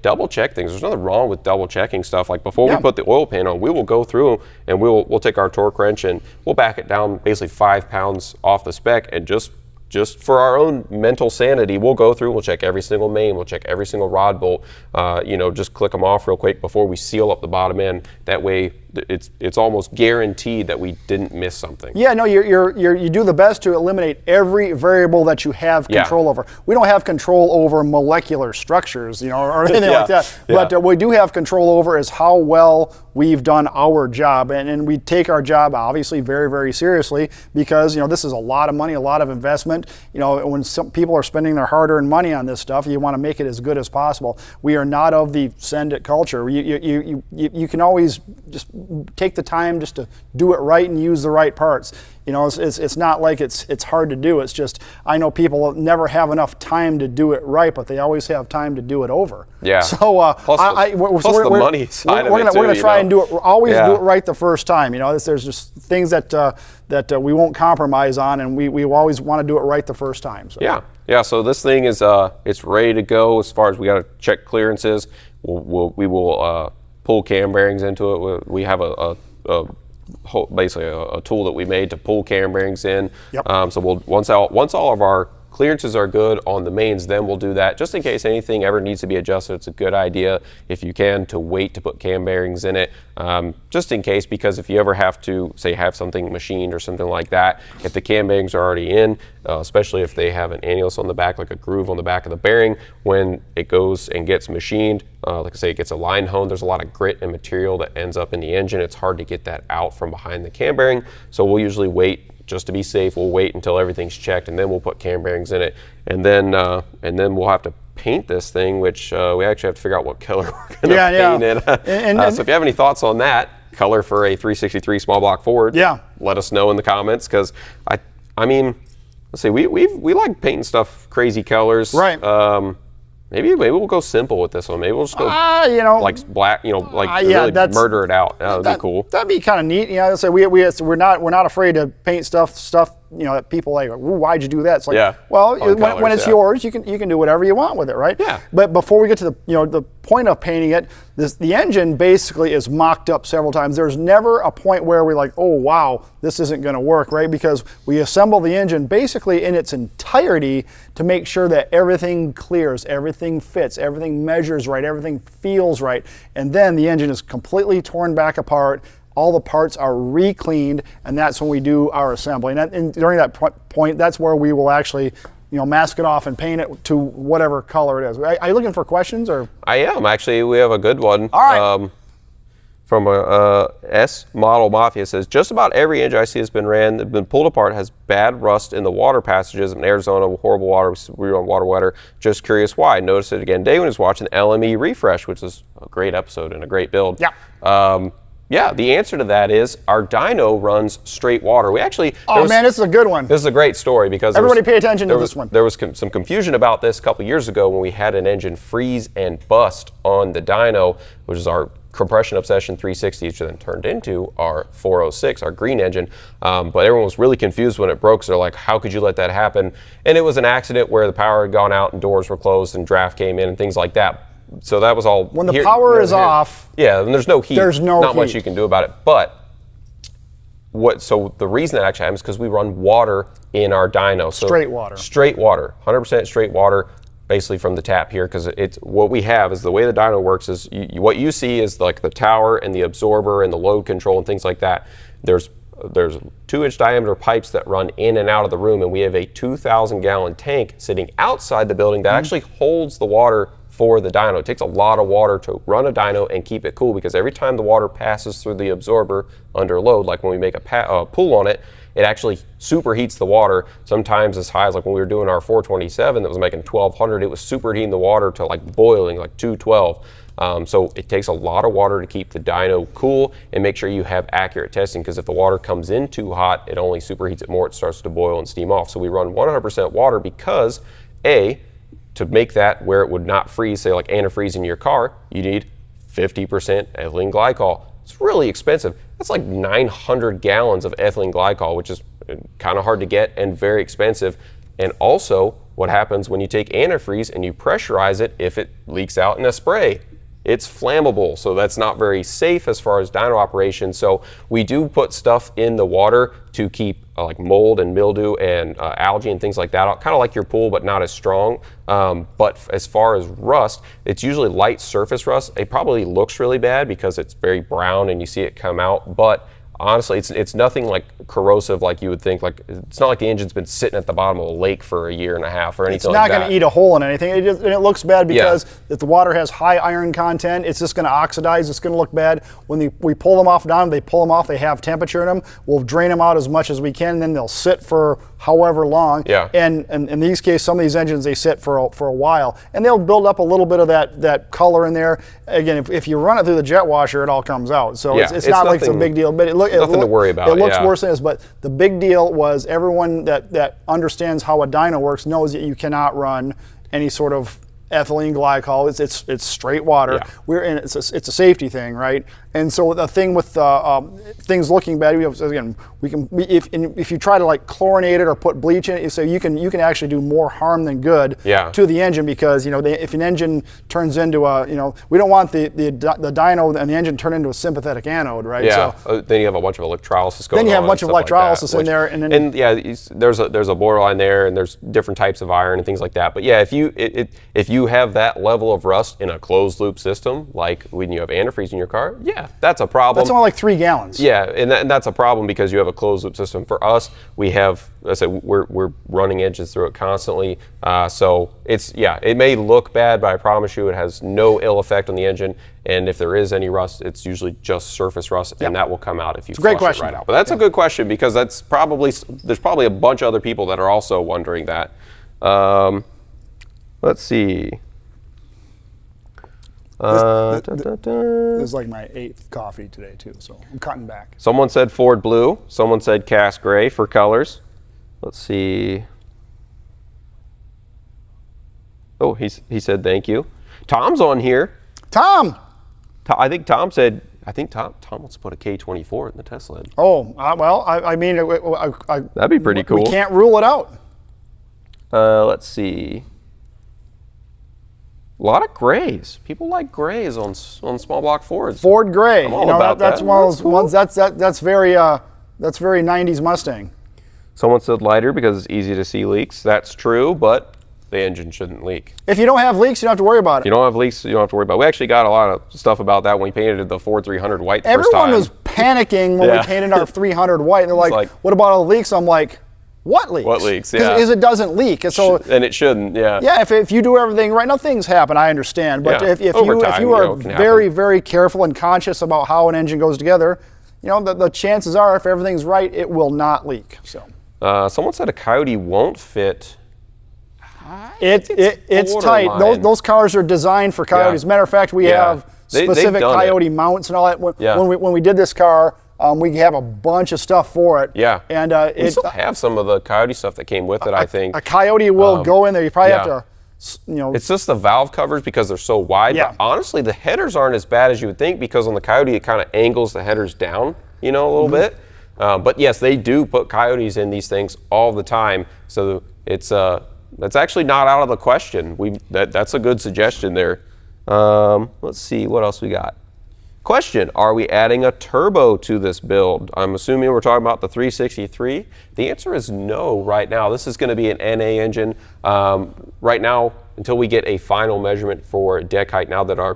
[SPEAKER 2] double check things. There's nothing wrong with double checking stuff. Like before we put the oil pan on, we will go through and we'll take our torque wrench and we'll back it down basically 5 pounds off the spec and just just for our own mental sanity, we'll go through, we'll check every single main, we'll check every single rod bolt, just click them off real quick before we seal up the bottom end. That way it's almost guaranteed that we didn't miss something.
[SPEAKER 1] Yeah, no, you do the best to eliminate every variable that you have control over. We don't have control over molecular structures, or anything like that. But what we do have control over is how well we've done our job, and we take our job obviously very, very seriously, because this is a lot of money, a lot of investment. When some people are spending their hard-earned money on this stuff, you want to make it as good as possible. We are not of the send it culture. You can always just take the time just to do it right and use the right parts. It's not like it's hard to do. It's just, I know people never have enough time to do it right, but they always have time to do it over.
[SPEAKER 2] Yeah.
[SPEAKER 1] So
[SPEAKER 2] plus the money side of it too.
[SPEAKER 1] We're going to try and do it. Always do it right the first time. There's just things that we won't compromise on, and we always want to do it right the first time. So.
[SPEAKER 2] Yeah. So this thing is it's ready to go. As far as we got to check clearances, we will pull cam bearings into it. We have basically a tool that we made to pull cam bearings in. Yep. So once all of our clearances are good on the mains, then we'll do that. Just in case anything ever needs to be adjusted, it's a good idea, if you can, to wait to put cam bearings in it, just in case, because if you ever have to, say, have something machined or something like that, if the cam bearings are already in, especially if they have an annulus on the back, like a groove on the back of the bearing, when it goes and gets machined, like I say, it gets a line honed, there's a lot of grit and material that ends up in the engine. It's hard to get that out from behind the cam bearing, so we'll usually wait. Just to be safe, we'll wait until everything's checked, and then we'll put cam bearings in it, and then we'll have to paint this thing, which we actually have to figure out what color we're going to paint it. So if you have any thoughts on that, color for a 363 small block Ford, let us know in the comments, because I mean, let's see, we like painting stuff crazy colors,
[SPEAKER 1] right?
[SPEAKER 2] Maybe we'll go simple with this one. Maybe we'll just go like black, really murder it out. That would be cool.
[SPEAKER 1] That'd be kind of neat. So we're not afraid to paint stuff that people like, why'd you do that? It's like, when it's yours, you can do whatever you want with it, right?
[SPEAKER 2] Yeah.
[SPEAKER 1] But before we get to the point of painting it, the engine basically is mocked up several times. There's never a point where we're like, oh wow, this isn't going to work, right? Because we assemble the engine basically in its entirety to make sure that everything clears, everything fits, everything measures right, everything feels right, and then the engine is completely torn back apart. All the parts are re-cleaned, and that's when we do our assembly. And during that point, that's where we will actually, mask it off and paint it to whatever color it is. Are you looking for questions, or?
[SPEAKER 2] I am actually. We have a good one.
[SPEAKER 1] All right.
[SPEAKER 2] From a S Model Mafia. Says just about every engine I see has been pulled apart, has bad rust in the water passages. In Arizona, horrible water. We were on water wetter. Just curious why. Noticed it again today when I was watching LME Refresh, which is a great episode and a great build. Yeah, the answer to that is our dyno runs straight water. We actually...
[SPEAKER 1] Oh man, this is a good one.
[SPEAKER 2] This is a great story, because...
[SPEAKER 1] Everybody pay attention to this one.
[SPEAKER 2] There was some confusion about this a couple years ago when we had an engine freeze and bust on the dyno, which is our Compression Obsession 360, which then turned into our 406, our green engine. But everyone was really confused when it broke, so they're like, how could you let that happen? And it was an accident where the power had gone out and doors were closed and draft came in and things like that. So that was all.
[SPEAKER 1] When the power is off,
[SPEAKER 2] and there's no heat.
[SPEAKER 1] There's not
[SPEAKER 2] much you can do about it. But so the reason that actually happens is because we run water in our dyno. So
[SPEAKER 1] straight water.
[SPEAKER 2] Straight water, 100% straight water, basically from the tap here. Because it's what we have is the way the dyno works is what you see is like the tower and the absorber and the load control and things like that. There's 2-inch diameter pipes that run in and out of the room, and we have a 2,000-gallon tank sitting outside the building that actually holds the water for the dyno. It takes a lot of water to run a dyno and keep it cool, because every time the water passes through the absorber under load, like when we make a pull on it, it actually superheats the water, sometimes as high as like when we were doing our 427 that was making 1,200, it was superheating the water to like boiling, like 212. So it takes a lot of water to keep the dyno cool and make sure you have accurate testing, because if the water comes in too hot, it only superheats it more, it starts to boil and steam off. So we run 100% water because, to make that where it would not freeze, say like antifreeze in your car, you need 50% ethylene glycol. It's really expensive. That's like 900 gallons of ethylene glycol, which is kind of hard to get and very expensive. And also, what happens when you take antifreeze and you pressurize it, if it leaks out in a spray, it's flammable, so that's not very safe as far as dyno operation. So we do put stuff in the water to keep like mold and mildew and algae and things like that out, kind of like your pool, but not as strong. But as far as rust, it's usually light surface rust. It probably looks really bad because it's very brown and you see it come out, but honestly, it's nothing like corrosive like you would think. Like, it's not like the engine's been sitting at the bottom of a lake for a year and a half or anything like that.
[SPEAKER 1] It's not going to eat a hole in anything. And it looks bad because if the water has high iron content, it's just going to oxidize. It's going to look bad. When we pull them off down, they pull them off, they have temperature in them. We'll drain them out as much as we can, and then they'll sit for however long.
[SPEAKER 2] Yeah.
[SPEAKER 1] And in these cases, some of these engines, they sit for a while. And they'll build up a little bit of that color in there. Again, if you run it through the jet washer, it all comes out. So it's not like it's a big deal. But
[SPEAKER 2] nothing to worry about.
[SPEAKER 1] It looks worse than this, but the big deal was everyone that understands how a dyno works knows that you cannot run any sort of ethylene glycol. It's straight water.
[SPEAKER 2] Yeah.
[SPEAKER 1] It's a safety thing, right? And so the thing with things looking bad, if you try to like chlorinate it or put bleach in it, so you can actually do more harm than good to the engine, because if an engine turns into we don't want the dyno and the engine turn into a sympathetic anode, right?
[SPEAKER 2] Yeah. So, then you have a bunch of electrolysis going on.
[SPEAKER 1] Then you have a bunch of electrolysis in there,
[SPEAKER 2] and there's a borderline there, and there's different types of iron and things like that. But yeah, if you have that level of rust in a closed loop system, like when you have antifreeze in your car, that's a problem.
[SPEAKER 1] That's only like 3 gallons.
[SPEAKER 2] Yeah, and that's a problem because you have a closed loop system. For us, we have, I said, we're running engines through it constantly. So it may look bad, but I promise you it has no ill effect on the engine. And if there is any rust, it's usually just surface rust, and that will come out if you flush it right out. But that's a good question, because there's probably a bunch of other people that are also wondering that. Let's see.
[SPEAKER 1] This is like my 8th coffee today too, so I'm cutting back.
[SPEAKER 2] Someone said Ford blue. Someone said cast gray for colors. Let's see. Oh, he said thank you. Tom's on here.
[SPEAKER 1] Tom.
[SPEAKER 2] I think Tom wants to put a K24 in the Tesla.
[SPEAKER 1] Oh, well, I mean,
[SPEAKER 2] that'd be pretty cool.
[SPEAKER 1] We can't rule it out.
[SPEAKER 2] Let's see. A lot of grays. People like grays on small block Fords.
[SPEAKER 1] Ford gray.
[SPEAKER 2] I'm all about
[SPEAKER 1] that's
[SPEAKER 2] that.
[SPEAKER 1] one of those ones. That's very 90s Mustang.
[SPEAKER 2] Someone said lighter because it's easy to see leaks. That's true, but the engine shouldn't leak.
[SPEAKER 1] If you don't have leaks, you don't have to worry about it.
[SPEAKER 2] You don't have leaks, you don't have to worry about it. We actually got a lot of stuff about that when we painted the Ford 300 white the first time.
[SPEAKER 1] Everyone was panicking when we painted our 300 white. And they're like, what about all the leaks? I'm like, what leaks?
[SPEAKER 2] What leaks, yeah.
[SPEAKER 1] Because it doesn't leak. And
[SPEAKER 2] it shouldn't, yeah.
[SPEAKER 1] Yeah, if you do everything right, now things happen, I understand. But if you are very, very careful and conscious about how an engine goes together, the chances are, if everything's right, it will not leak. So.
[SPEAKER 2] Someone said a Coyote won't fit.
[SPEAKER 1] It's tight. Those cars are designed for Coyotes. As a matter of fact, we have specific Coyote mounts and all that. When we did this car, we have a bunch of stuff for it.
[SPEAKER 2] Yeah.
[SPEAKER 1] And
[SPEAKER 2] we still have some of the Coyote stuff that came with it, I think.
[SPEAKER 1] A Coyote will go in there. You probably have to,
[SPEAKER 2] It's just the valve covers because they're so wide.
[SPEAKER 1] Yeah.
[SPEAKER 2] But honestly, the headers aren't as bad as you would think, because on the Coyote, it kind of angles the headers down, a little bit. But yes, they do put Coyotes in these things all the time. So that's actually not out of the question. That's a good suggestion there. Let's see, what else we got? Question, are we adding a turbo to this build? I'm assuming we're talking about the 363. The answer is no right now. This is going to be an NA engine. Right now, until we get a final measurement for deck height, now that our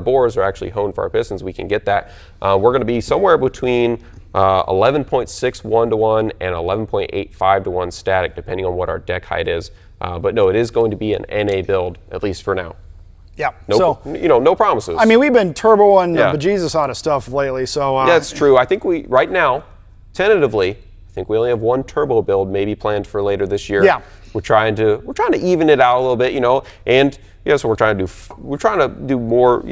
[SPEAKER 2] bores are actually honed for our pistons, we can get that. We're going to be somewhere between 11.61 to 1 and 11.85 to 1 static, depending on what our deck height is. But no, it is going to be an NA build, at least for now.
[SPEAKER 1] Yeah.
[SPEAKER 2] No promises.
[SPEAKER 1] I mean, we've been turboing the bejesus out of stuff lately. So
[SPEAKER 2] that's true. I think right now, tentatively, I think we only have one turbo build maybe planned for later this year.
[SPEAKER 1] Yeah.
[SPEAKER 2] We're trying to even it out a little bit, and so we're trying to do more,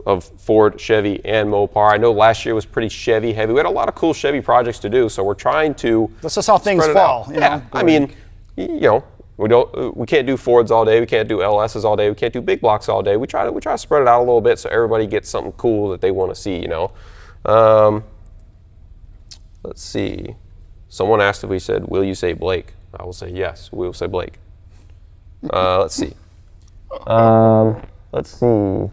[SPEAKER 2] of Ford, Chevy, and Mopar. I know last year was pretty Chevy heavy. We had a lot of cool Chevy projects to do, so we're trying to.
[SPEAKER 1] That's just how things fall.
[SPEAKER 2] I mean, we can't do Fords all day. We can't do LSs all day. We can't do big blocks all day. We try to spread it out a little bit so everybody gets something cool that they want to see. Let's see. Someone asked if we said, "Will you say Blake?" I will say yes. We will say Blake. Let's see. Let's see.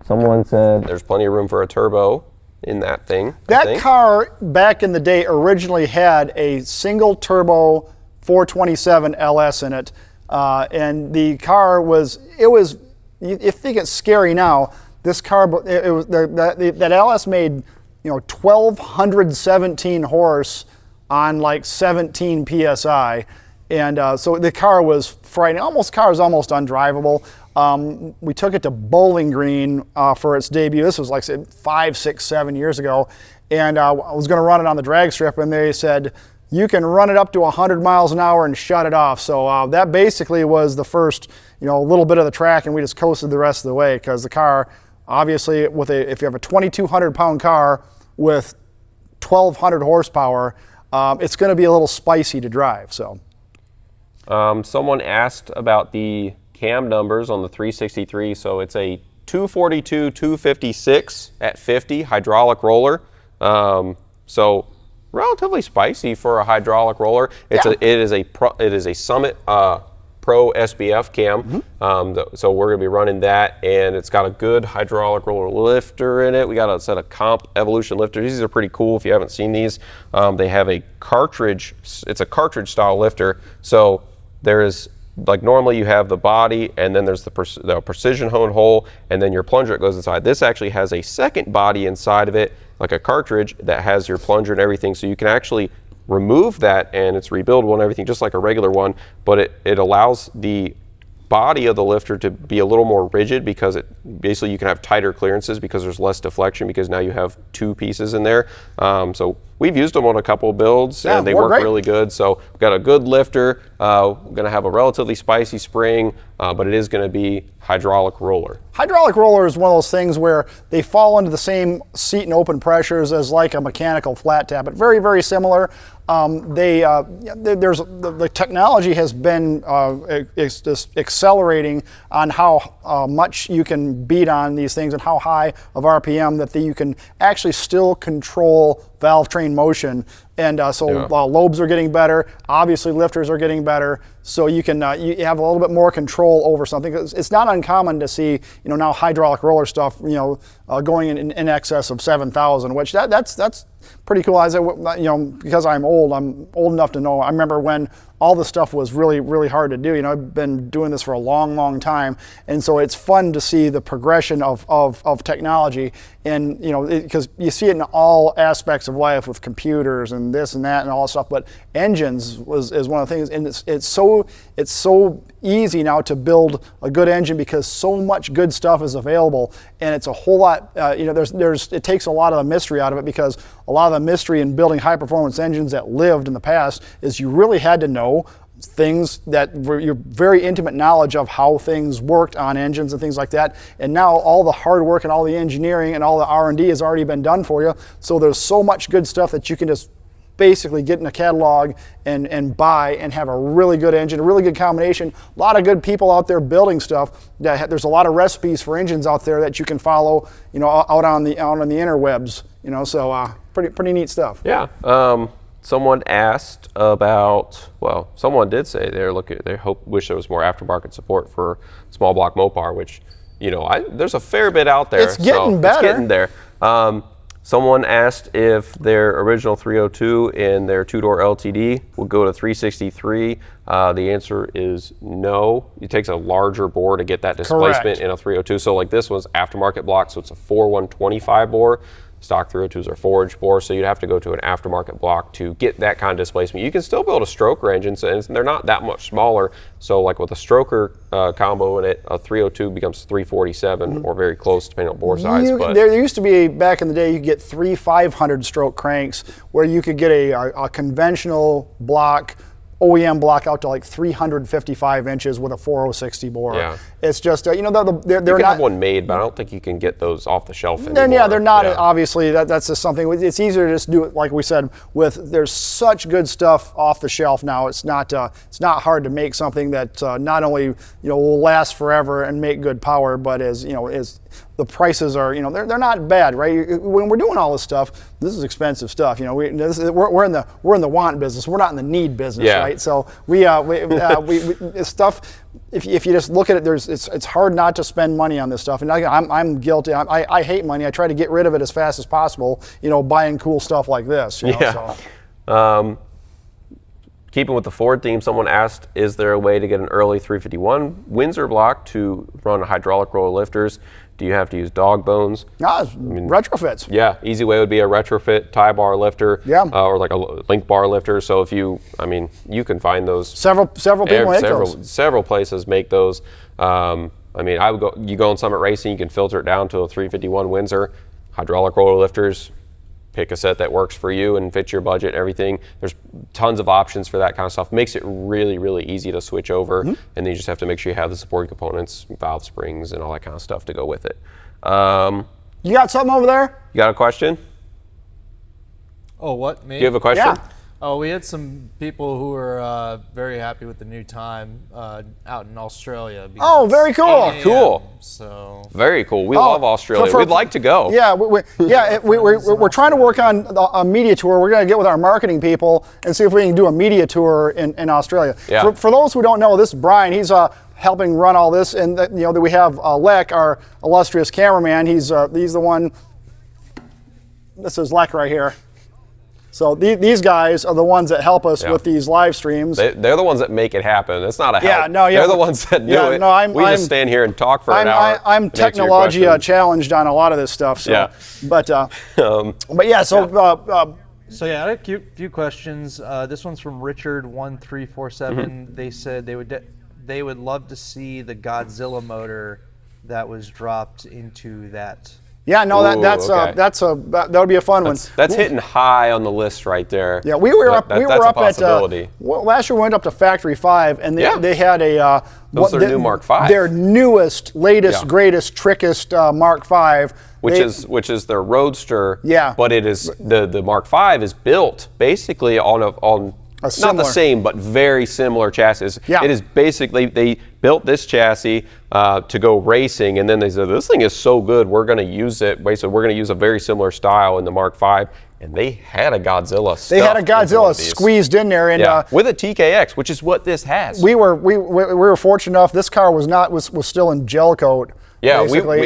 [SPEAKER 2] Someone said there's plenty of room for a turbo in that thing.
[SPEAKER 1] That car back in the day originally had a single turbo 427 LS in it, and the car was, you think it's scary now. This car, that LS made 1,217 horse on like 17 psi, and so the car was frightening. Car was almost undrivable. We took it to Bowling Green for its debut. This was like 5, 6, 7 years ago, and I was going to run it on the drag strip, and they said you can run it up to 100 miles an hour and shut it off. So that basically was the first, little bit of the track, and we just coasted the rest of the way because the car, obviously, if you have a 2,200 pound car with 1,200 horsepower, it's going to be a little spicy to drive. So,
[SPEAKER 2] someone asked about the cam numbers on the 363. So it's a 242, 256 at 50 hydraulic roller. So relatively spicy for a hydraulic roller. It is a Summit Pro SBF cam. So we're going to be running that, and it's got a good hydraulic roller lifter in it. We got a set of Comp Evolution lifters. These are pretty cool if you haven't seen these. They have a cartridge. It's a cartridge style lifter. So there is, like normally you have the body, and then there's the precision honed hole, and then your plunger that goes inside. This actually has a second body inside of it, like a cartridge that has your plunger and everything, so you can actually remove that and it's rebuildable and everything just like a regular one, but it allows the body of the lifter to be a little more rigid because basically you can have tighter clearances because there's less deflection because now you have two pieces in there. So we've used them on a couple of builds and they work really good. So we've got a good lifter. We're going to have a relatively spicy spring, but it is going to be hydraulic roller.
[SPEAKER 1] Hydraulic roller is one of those things where they fall into the same seat and open pressures as like a mechanical flat tap, but very, very similar. The technology has been accelerating on how much you can beat on these things and how high of RPM that you can actually still control valve train motion. And lobes are getting better. Obviously, lifters are getting better. So you can you have a little bit more control over something. It's not uncommon to see now hydraulic roller stuff going in excess of 7,000, which that's pretty cool. Because I'm old enough to know. I remember when all the stuff was really, really hard to do. I've been doing this for a long, long time, and so it's fun to see the progression of technology. And because you see it in all aspects of life with computers and this and that and all that stuff. But engines is one of the things, and it's so easy now to build a good engine because so much good stuff is available, and it's a whole lot. It takes a lot of the mystery out of it because a lot of the mystery in building high performance engines that lived in the past is you really had to know things that were your very intimate knowledge of how things worked on engines and things like that. And now all the hard work and all the engineering and all the R&D has already been done for you. So there's so much good stuff that you can just basically get in a catalog and buy and have a really good engine, a really good combination. A lot of good people out there building stuff. There's a lot of recipes for engines out there that you can follow, out on the interwebs. So pretty neat stuff.
[SPEAKER 2] Yeah. Someone asked about, someone did say wish there was more aftermarket support for small block Mopar, which, there's a fair bit out there.
[SPEAKER 1] It's getting better.
[SPEAKER 2] It's getting there. Someone asked if their original 302 and their two-door LTD would go to 363. The answer is no. It takes a larger bore to get that displacement in a 302. So like this one's aftermarket block, so it's a 4125 bore. Stock 302s are 4-inch bore, so you'd have to go to an aftermarket block to get that kind of displacement. You can still build a stroker engine, and they're not that much smaller. So like with a stroker combo in it, a 302 becomes 347 or very close depending on bore size.
[SPEAKER 1] There used to be, back in the day, you could get 3 500 stroke cranks where you could get a conventional block, OEM block out to like 355 inches with a 4060 bore.
[SPEAKER 2] Yeah.
[SPEAKER 1] It's just, they're
[SPEAKER 2] you
[SPEAKER 1] not.
[SPEAKER 2] You can have one made, but I don't think you can get those off the shelf anymore.
[SPEAKER 1] Yeah, they're not. Obviously, that's just something. It's easier to just do it, like we said. There's such good stuff off the shelf now. It's not hard to make something that not only will last forever and make good power, but is the prices are, they're not bad, right? When we're doing all this stuff, this is expensive stuff. We're in the want business. We're not in the need business, right? So we stuff. If you just look at it, it's hard not to spend money on this stuff. And I'm guilty. I hate money. I try to get rid of it as fast as possible. Buying cool stuff like this.
[SPEAKER 2] So. Keeping with the Ford theme, someone asked, is there a way to get an early 351 Windsor block to run hydraulic roller lifters? Do you have to use dog bones?
[SPEAKER 1] Retrofits.
[SPEAKER 2] Yeah, easy way would be a retrofit tie bar lifter, or like a link bar lifter. So if you can find those.
[SPEAKER 1] Several people make those.
[SPEAKER 2] Several places make those. I would go. You go on Summit Racing, you can filter it down to a 351 Windsor hydraulic roller lifters. Pick a set that works for you and fits your budget, everything. There's tons of options for that kind of stuff. Makes it really, really easy to switch over. And then you just have to make sure you have the supporting components, valve springs, and all that kind of stuff to go with it.
[SPEAKER 1] You got something over there?
[SPEAKER 2] You got a question?
[SPEAKER 3] Oh, what? Me?
[SPEAKER 2] Do you have a question?
[SPEAKER 1] Yeah.
[SPEAKER 3] Oh, we had some people who were very happy with the new time out in Australia.
[SPEAKER 1] Oh, very cool.
[SPEAKER 2] Cool.
[SPEAKER 3] So
[SPEAKER 2] very cool. We love Australia. We'd like to go.
[SPEAKER 1] Yeah, we're trying to work on a media tour. We're going to get with our marketing people and see if we can do a media tour in Australia.
[SPEAKER 2] Yeah.
[SPEAKER 1] For those who don't know, this is Brian. He's helping run all this, and we have Lek, our illustrious cameraman. He's the one. This is Lek right here. So these guys are the ones that help us with these live streams.
[SPEAKER 2] They're the ones that make it happen. It's not a help.
[SPEAKER 1] Yeah.
[SPEAKER 2] They're the ones that do it.
[SPEAKER 1] No,
[SPEAKER 2] we just stand here and talk for an hour.
[SPEAKER 1] I'm technology challenged on a lot of this stuff. So.
[SPEAKER 2] Yeah.
[SPEAKER 1] But yeah. So.
[SPEAKER 3] So yeah, I had a few questions. This one's from Richard1347. They said they would love to see the Godzilla motor that was dropped into that.
[SPEAKER 1] Yeah, no, that would be a fun one.
[SPEAKER 2] That's hitting high on the list right there.
[SPEAKER 1] Yeah, we were up. We were up at last year. We went up to Factory 5, and they had a
[SPEAKER 2] those are new Mark 5.
[SPEAKER 1] Their newest, latest, greatest, trickiest Mark 5.
[SPEAKER 2] Which is their Roadster.
[SPEAKER 1] Yeah.
[SPEAKER 2] But it is the Mark 5 is built basically on not the same, but very similar chassis.
[SPEAKER 1] Yeah.
[SPEAKER 2] It is basically, they built this chassis to go racing, and then they said, this thing is so good, we're going to use it. Basically, we're going to use a very similar style in the Mark V, and they had a Godzilla.
[SPEAKER 1] They had a Godzilla squeezed in there, and
[SPEAKER 2] with a TKX, which is what this has.
[SPEAKER 1] We were fortunate enough. This car was still in gel coat.
[SPEAKER 2] Yeah,
[SPEAKER 1] basically,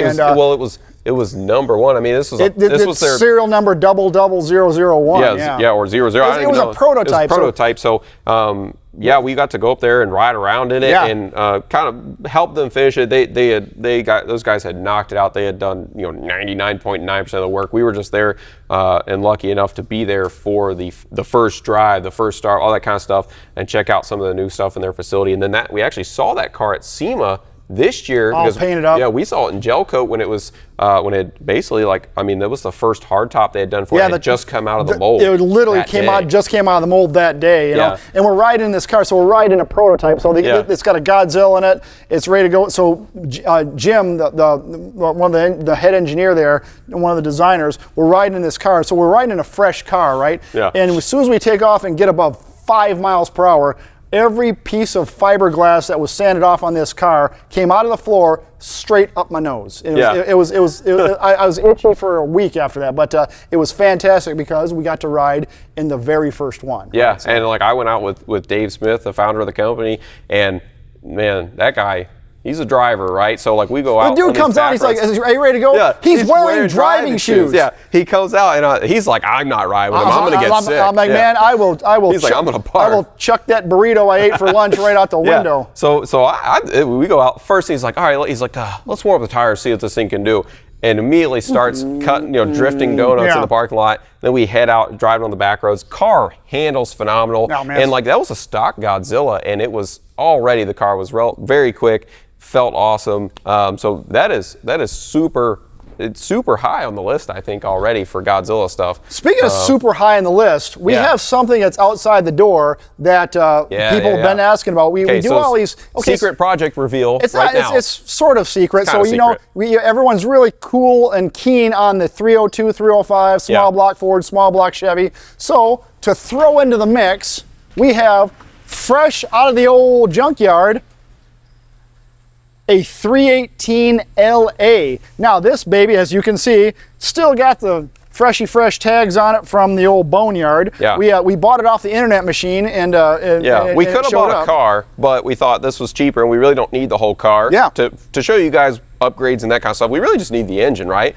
[SPEAKER 2] it was number one. I mean, this was their
[SPEAKER 1] serial number 00001.
[SPEAKER 2] Yeah, or 00.
[SPEAKER 1] It was a prototype.
[SPEAKER 2] It was a prototype. So we got to go up there and ride around in it and kind of help them finish it. Those guys had knocked it out. They had done 99.9% of the work. We were just there and lucky enough to be there for the first drive, the first start, all that kind of stuff, and check out some of the new stuff in their facility. And then we actually saw that car at SEMA this year.
[SPEAKER 1] All painted up.
[SPEAKER 2] Yeah, we saw it in gel coat when it was basically that was the first hardtop they had done for it. It had just come out of the mold.
[SPEAKER 1] It literally came out of the mold that day. You know? And we're riding this car, so we're riding a prototype. So it's got a Godzilla in it. It's ready to go. So Jim, one of the head engineer there, one of the designers, we're riding in this car. So we're riding in a fresh car, right?
[SPEAKER 2] Yeah.
[SPEAKER 1] And as soon as we take off and get above 5 miles per hour, every piece of fiberglass that was sanded off on this car came out of the floor straight up my nose. I was itchy for a week after that, but it was fantastic because we got to ride in the very first one.
[SPEAKER 2] Yeah, so. And I went out with Dave Smith, the founder of the company, and man, that guy, he's a driver, right? So we go out.
[SPEAKER 1] The dude comes out, he's like, "Are you ready to go?"
[SPEAKER 2] Yeah,
[SPEAKER 1] he's wearing driving shoes.
[SPEAKER 2] Yeah, he comes out and he's like, "I'm not riding with him. I'm gonna get sick."
[SPEAKER 1] I'm like, "Man, I will."
[SPEAKER 2] He's like, "I'm gonna park.
[SPEAKER 1] I will chuck that burrito I ate for lunch right out the window."
[SPEAKER 2] So we go out. First, he's like, "All right," he's like, "Let's warm up the tires, see what this thing can do." And immediately starts cutting, drifting donuts in the parking lot. Then we head out, driving on the back roads. Car handles phenomenal, and that was a stock Godzilla, and it was already, the car was very quick. Felt awesome. So that is super. It's super high on the list, I think, already for Godzilla stuff.
[SPEAKER 1] Speaking of super high on the list, we have something that's outside the door that people have been asking about. We do all these
[SPEAKER 2] secret project reveal.
[SPEAKER 1] It's
[SPEAKER 2] right now.
[SPEAKER 1] It's sort of secret.
[SPEAKER 2] So
[SPEAKER 1] everyone's really cool and keen on the 302, 305 small block Ford, small block Chevy. So to throw into the mix, we have fresh out of the old junkyard, a 318 LA. Now this baby, as you can see, still got the freshy fresh tags on it from the old boneyard.
[SPEAKER 2] Yeah.
[SPEAKER 1] We bought it off the internet machine, and
[SPEAKER 2] we could have bought a car, but we thought this was cheaper, and we really don't need the whole car.
[SPEAKER 1] Yeah.
[SPEAKER 2] To show you guys upgrades and that kind of stuff, we really just need the engine, right?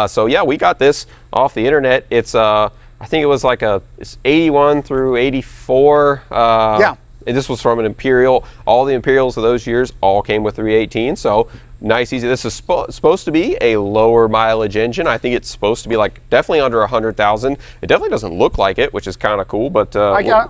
[SPEAKER 2] So yeah, we got this off the internet. It's I think it was like it's 81 through 84. And this was from an Imperial. All the Imperials of those years all came with 318. So nice, easy. This is supposed to be a lower mileage engine. I think it's supposed to be like definitely under 100,000. It definitely doesn't look like it, which is kind of cool. But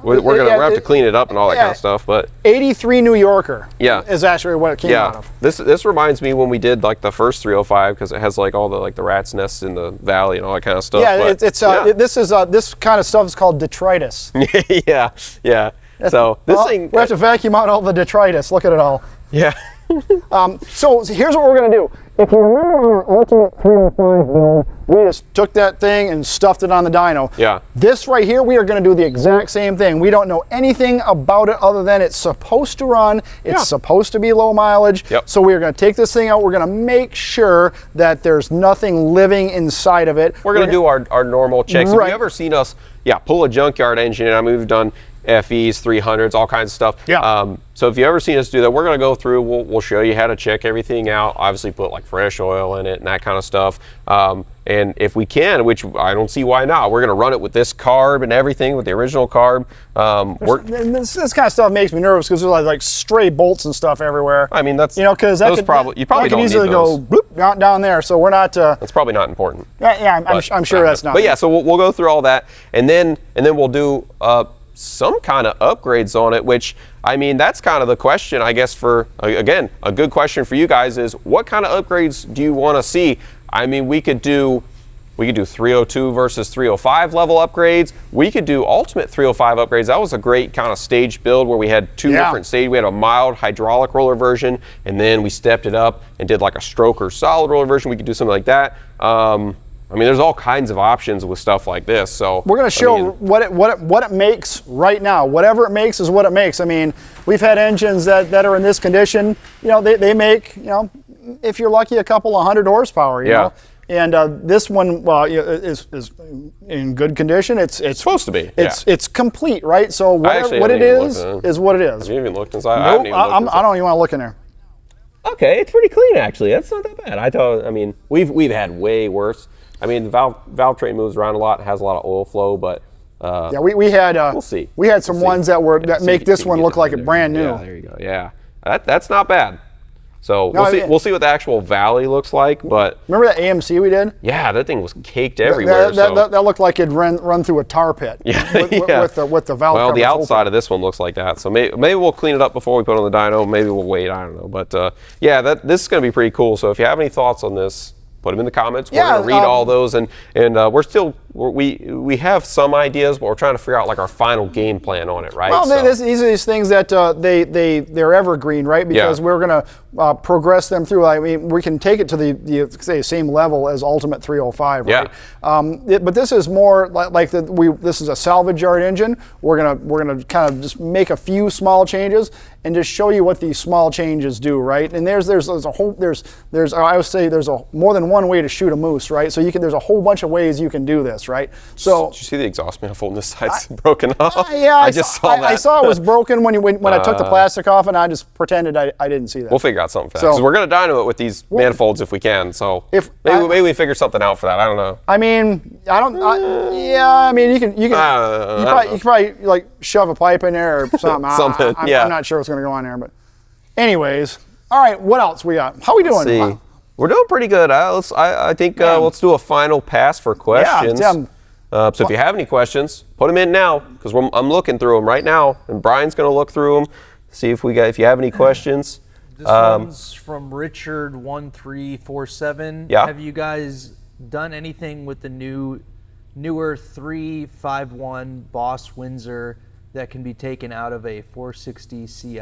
[SPEAKER 2] we're gonna have to clean it up and all that kind of stuff. But
[SPEAKER 1] 83 New Yorker. Is actually what it came out of.
[SPEAKER 2] This reminds me when we did like the first 305, because it has like all the rat's nests in the valley and all that kind of stuff.
[SPEAKER 1] This kind of stuff is called detritus.
[SPEAKER 2] yeah. So this thing,
[SPEAKER 1] we have to vacuum out all the detritus. Look at it all.
[SPEAKER 2] Yeah.
[SPEAKER 1] So here's what we're going to do. If you remember our Ultimate 305 build, we just took that thing and stuffed it on the dyno.
[SPEAKER 2] Yeah.
[SPEAKER 1] This right here, we are going to do the exact same thing. We don't know anything about it other than it's supposed to run. It's supposed to be low mileage.
[SPEAKER 2] Yep.
[SPEAKER 1] So we're going to take this thing out. We're going to make sure that there's nothing living inside of it.
[SPEAKER 2] We're going to do our normal checks.
[SPEAKER 1] Right.
[SPEAKER 2] Have you ever seen us, pull a junkyard engine? I mean, we've done FEs, 300s, all kinds of stuff.
[SPEAKER 1] Yeah.
[SPEAKER 2] So if you ever seen us do that, we're going to go through, we'll show you how to check everything out, obviously put like fresh oil in it and that kind of stuff. And if we can, which I don't see why not, we're going to run it with this carb and everything, with the original carb.
[SPEAKER 1] This kind of stuff makes me nervous because there's like stray bolts and stuff everywhere.
[SPEAKER 2] I mean, that's,
[SPEAKER 1] because that
[SPEAKER 2] you probably don't
[SPEAKER 1] easily
[SPEAKER 2] need those.
[SPEAKER 1] go bloop down there. So we're not.
[SPEAKER 2] That's probably not important.
[SPEAKER 1] I'm sure that's not.
[SPEAKER 2] But yeah, so we'll go through all that, and then we'll do some kind of upgrades on it, which, I mean, that's kind of the question, I guess, for, again, a good question for you guys is, what kind of upgrades do you want to see? I mean, we could do 302 versus 305 level upgrades. We could do ultimate 305 upgrades. That was a great kind of stage build where we had two different stages. We had a mild hydraulic roller version, and then we stepped it up and did like a stroker solid roller version. We could do something like that. I mean, there's all kinds of options with stuff like this. So
[SPEAKER 1] we're going to show what it makes right now. Whatever it makes is what it makes. I mean, we've had engines that are in this condition. They make, if you're lucky, a couple of 100 horsepower. You know? And this one, is in good condition. It's supposed to be. It's complete, right? So what it is what it is.
[SPEAKER 2] Have you even looked inside? Nope,
[SPEAKER 1] I don't even want to look in there.
[SPEAKER 2] Okay, it's pretty clean actually. That's not that bad. I mean, we've had way worse. I mean, the valvetrain moves around a lot, has a lot of oil flow, but
[SPEAKER 1] we had
[SPEAKER 2] we'll see.
[SPEAKER 1] We had some ones that make this one look like it's brand new.
[SPEAKER 2] Yeah, there you go. Yeah, that's not bad. So we'll see what the actual valley looks like. But
[SPEAKER 1] remember that AMC we did?
[SPEAKER 2] Yeah, that thing was caked everywhere.
[SPEAKER 1] That looked like it'd run through a tar pit. With the valve.
[SPEAKER 2] Well, the outside
[SPEAKER 1] open.
[SPEAKER 2] of this one looks like that. So maybe we'll clean it up before we put it on the dyno. Maybe we'll wait. I don't know. But this is going to be pretty cool. So if you have any thoughts on this, put them in the comments. We're going to read all those, and we have some ideas, but we're trying to figure out like our final game plan on it, right?
[SPEAKER 1] Well, these are these things that they're evergreen, right? Because we're going to progress them through. I mean, we can take it to the same level as Ultimate 305, right? But this is more this is a salvage yard engine. We're gonna kind of just make a few small changes and just show you what these small changes do, right? And there's a whole I always say there's more than one way to shoot a moose, right? So there's a whole bunch of ways you can do this, right? So
[SPEAKER 2] did you see the exhaust manifold on this side's broken off?
[SPEAKER 1] I saw that. I saw it was broken when I took the plastic off, and I just pretended I didn't see that.
[SPEAKER 2] We'll figure out something for that. Because we're going to dyno it with these manifolds if we can. So maybe we figure something out for that. I don't know.
[SPEAKER 1] I mean, I mean, you can probably like shove a pipe in there or something.
[SPEAKER 2] Something.
[SPEAKER 1] I'm not sure what's going to go on there, but anyways, all right. What else we got? How we doing?
[SPEAKER 2] Let's see. We're doing pretty good. I think let's do a final pass for questions. So if you have any questions, put them in now, because I'm looking through them right now, and Brian's going to look through them, see if you have any questions.
[SPEAKER 3] This one's from Richard1347.
[SPEAKER 2] Yeah.
[SPEAKER 3] Have you guys done anything with the newer 351 Boss Windsor that can be taken out of a 460 Ci?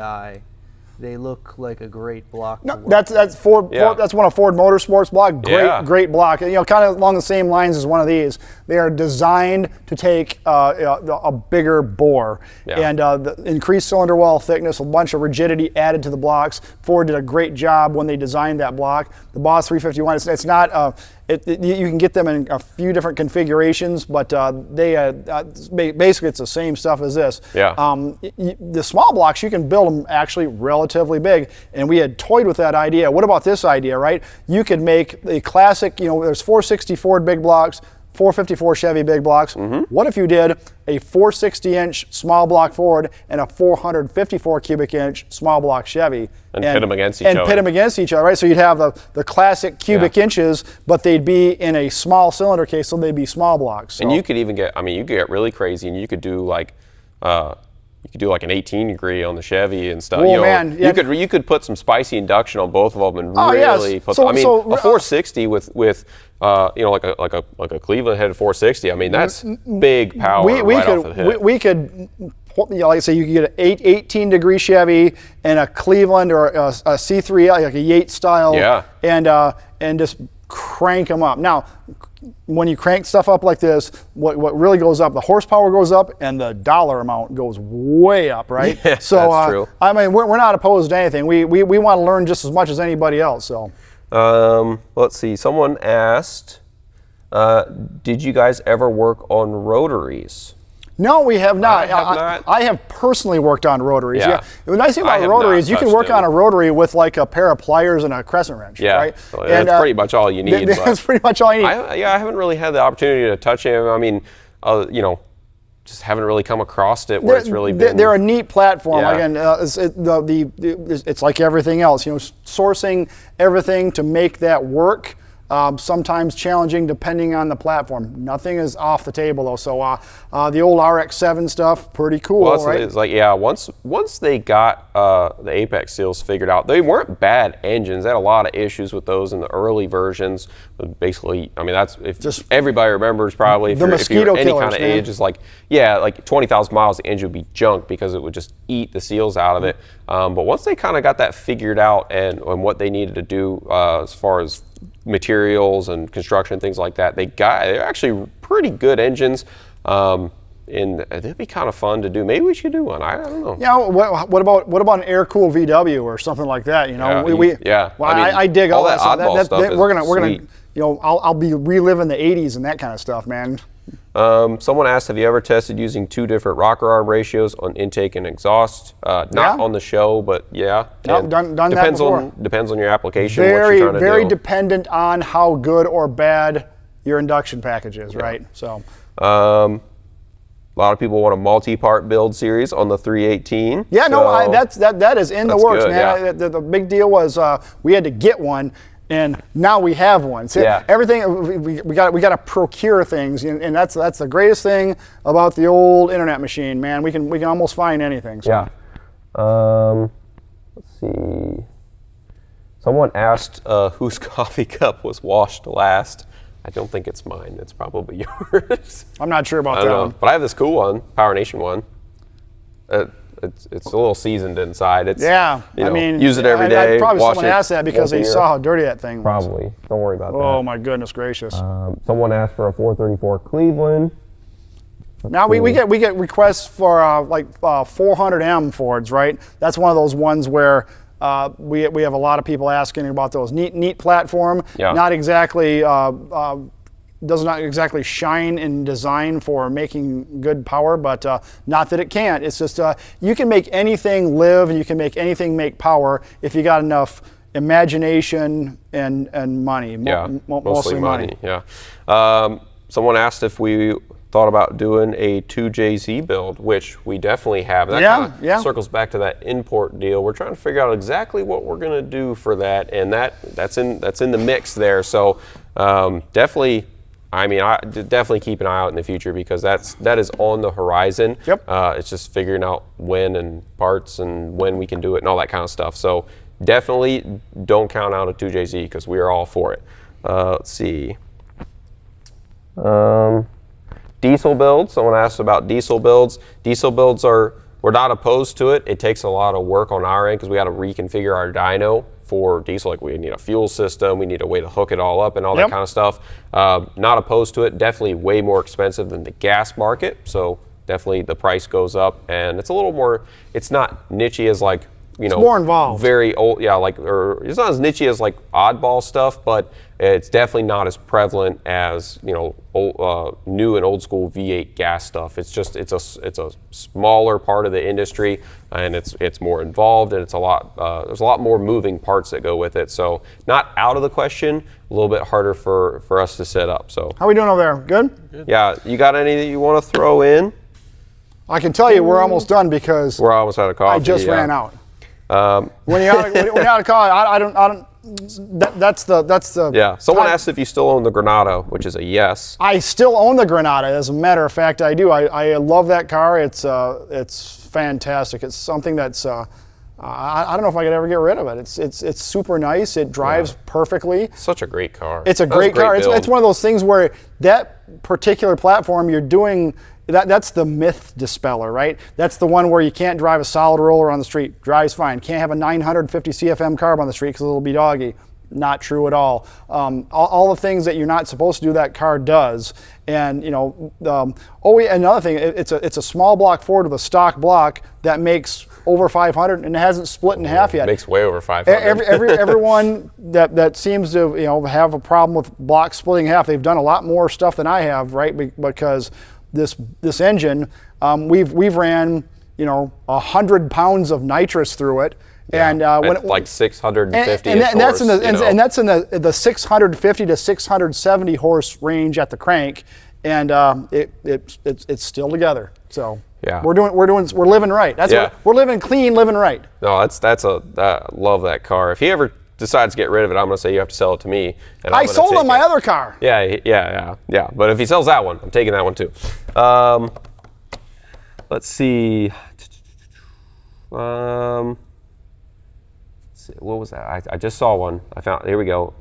[SPEAKER 3] they look like a great block.
[SPEAKER 1] No, that's Ford. That's one of Ford Motorsports block. Great block. You know, kind of along the same lines as one of these. They are designed to take a bigger bore and the increased cylinder wall thickness, a bunch of rigidity added to the blocks. Ford did a great job when they designed that block. The Boss 351. It's not. You can get them in a few different configurations, but basically it's the same stuff as this. The small blocks, you can build them actually relatively big, and we had toyed with that idea. What about this idea, right? You could make the classic, you know, there's 460 Ford big blocks, 454 Chevy big blocks. What if you did a 460-inch small block Ford and a 454 cubic inch small block Chevy?
[SPEAKER 2] And pit them against each other.
[SPEAKER 1] And pit them against each other, right? So you'd have the classic cubic inches, but they'd be in a small cylinder case, so they'd be small blocks. So.
[SPEAKER 2] And you could even get, you could get really crazy, and you could do like, an 18 degree on the Chevy and stuff.
[SPEAKER 1] Oh, man.
[SPEAKER 2] You could put some spicy induction on both of them and really put. A 460 with like a Cleveland headed 460. I mean, that's big power off the hip.
[SPEAKER 1] We could. Like I say, you could get an 18-degree Chevy and a Cleveland or a C3, like a Yates style, and just crank them up. Now, when you crank stuff up like this, what really goes up, the horsepower goes up and the dollar amount goes way up, right?
[SPEAKER 2] Yeah,
[SPEAKER 1] so,
[SPEAKER 2] that's true.
[SPEAKER 1] I mean, we're not opposed to anything. We want to learn just as much as anybody else. So,
[SPEAKER 2] let's see. Someone asked, did you guys ever work on rotaries?
[SPEAKER 1] No, we have not.
[SPEAKER 2] I
[SPEAKER 1] I have personally worked on rotaries.
[SPEAKER 2] Yeah.
[SPEAKER 1] The nice thing about rotaries, you can work on a rotary with like a pair of pliers and a crescent wrench.
[SPEAKER 2] Yeah,
[SPEAKER 1] right?
[SPEAKER 2] So that's pretty much all you need.
[SPEAKER 1] That's pretty much all you need.
[SPEAKER 2] I haven't really had the opportunity to touch him. I mean, just haven't really come across it where it's really been.
[SPEAKER 1] They're a neat platform.
[SPEAKER 2] Yeah.
[SPEAKER 1] Again, it's like everything else. You know, sourcing everything to make that work. Sometimes challenging depending on the platform. Nothing is off the table though. So the old RX-7 stuff, pretty cool,
[SPEAKER 2] well,
[SPEAKER 1] right?
[SPEAKER 2] It's like, once they got the Apex seals figured out, they weren't bad engines. They had a lot of issues with those in the early versions. But basically, I mean, that's just everybody remembers probably. If you're any kind of age, it's like 20,000 miles, the engine would be junk because it would just eat the seals out of it. But once they kind of got that figured out and what they needed to do as far as materials and construction, things like that, they're actually pretty good engines, and it'd be kind of fun to do. Maybe we should do one. I don't know.
[SPEAKER 1] Yeah, what about an air-cooled VW or something like that? You know, I dig all that stuff. We're gonna, I'll be reliving the '80s and that kind of stuff, man.
[SPEAKER 2] Someone asked, have you ever tested using 2 different rocker arm ratios on intake and exhaust? Not on the show, but yeah.
[SPEAKER 1] No, done that before.
[SPEAKER 2] Depends on your application, what you're trying to do.
[SPEAKER 1] Very dependent on how good or bad your induction package is, right? So.
[SPEAKER 2] A lot of people want a multi-part build series on the 318.
[SPEAKER 1] Yeah, that is in the works, good, man. Yeah. The big deal was we had to get one. And now we have one. So everything we got to procure things, and that's the greatest thing about the old internet machine, man. We can almost find anything. So.
[SPEAKER 2] Yeah. Let's see. Someone asked whose coffee cup was washed last. I don't think it's mine. It's probably yours.
[SPEAKER 1] I'm not sure about that one.
[SPEAKER 2] But I have this cool one, PowerNation one. It's a little seasoneed inside.
[SPEAKER 1] I mean,
[SPEAKER 2] use it every day.
[SPEAKER 1] Probably
[SPEAKER 2] wash
[SPEAKER 1] someone asked that because they saw how dirty that thing was.
[SPEAKER 2] Probably. Don't worry about that.
[SPEAKER 1] Oh my goodness gracious.
[SPEAKER 2] Someone asked for a 434 Cleveland.
[SPEAKER 1] Now we get requests for 400M Fords, right? That's one of those ones where we have a lot of people asking about those. Neat platform.
[SPEAKER 2] Yeah.
[SPEAKER 1] Not exactly. Does not exactly shine in design for making good power, but not that it can't. It's just you can make anything live and you can make anything make power if you got enough imagination and money. Mostly money.
[SPEAKER 2] Yeah. Someone asked if we thought about doing a 2JZ build, which we definitely have. That kind of circles back to that import deal. We're trying to figure out exactly what we're going to do for that, and that's in the mix there. So definitely. I mean, I definitely keep an eye out in the future because that is on the horizon.
[SPEAKER 1] Yep.
[SPEAKER 2] It's just figuring out when and parts and when we can do it and all that kind of stuff. So definitely don't count out a 2JZ because we are all for it. Let's see. Diesel builds. Someone asked about diesel builds. Diesel builds are we're not opposed to it. It takes a lot of work on our end because we got to reconfigure our dyno for diesel. Like we need a fuel system, we need a way to hook it all up and all that kind of stuff. Not opposed to it. Definitely way more expensive than the gas market. So definitely the price goes up, and it's a little more. It's not niche-y as like, you know,
[SPEAKER 1] more involved.
[SPEAKER 2] Very old, yeah. Like, or it's not as niche-y as like oddball stuff, but it's definitely not as prevalent as, you know, old, new and old school V8 gas stuff. It's just it's a smaller part of the industry, and it's more involved, and it's a lot. There's a lot more moving parts that go with it. So not out of the question. A little bit harder for us to set up. So
[SPEAKER 1] how we doing over there? Good.
[SPEAKER 2] Yeah. You got any that you want to throw in?
[SPEAKER 1] I can tell you we're almost done because
[SPEAKER 2] we're almost out of coffee.
[SPEAKER 1] I just ran out. When you're out of coffee, I don't. That's the.
[SPEAKER 2] Yeah. Someone asked if you still own the Granada, which is a yes.
[SPEAKER 1] I still own the Granada. As a matter of fact, I do. I love that car. It's fantastic. It's something that's. I don't know if I could ever get rid of it. It's super nice. It drives perfectly.
[SPEAKER 2] Such a great car.
[SPEAKER 1] It's a great car. It's one of those things where that particular platform you're doing. That's the myth dispeller, right? That's the one where you can't drive a solid roller on the street. Drives fine. Can't have a 950 CFM carb on the street because it'll be doggy. Not true at all. All the things that you're not supposed to do, that car does. And you know, another thing, it's a small block Ford with a stock block that makes over 500 and it hasn't split in half yet.
[SPEAKER 2] It makes way over 500.
[SPEAKER 1] Everyone that seems to have a problem with blocks splitting in half, they've done a lot more stuff than I have, right? Because this engine, we've ran 100 pounds of nitrous through it, and when
[SPEAKER 2] like 650,
[SPEAKER 1] and that's in the 650 to 670 horse range at the crank, and it's still together. So
[SPEAKER 2] yeah,
[SPEAKER 1] we're living right. That's what we're living clean, living right.
[SPEAKER 2] No, I love that car. If he ever decides to get rid of it, I'm going to say you have to sell it to me. And
[SPEAKER 1] I sold him my other car.
[SPEAKER 2] Yeah. But if he sells that one, I'm taking that one too. Let's see. What was that? I just saw one. Here we go.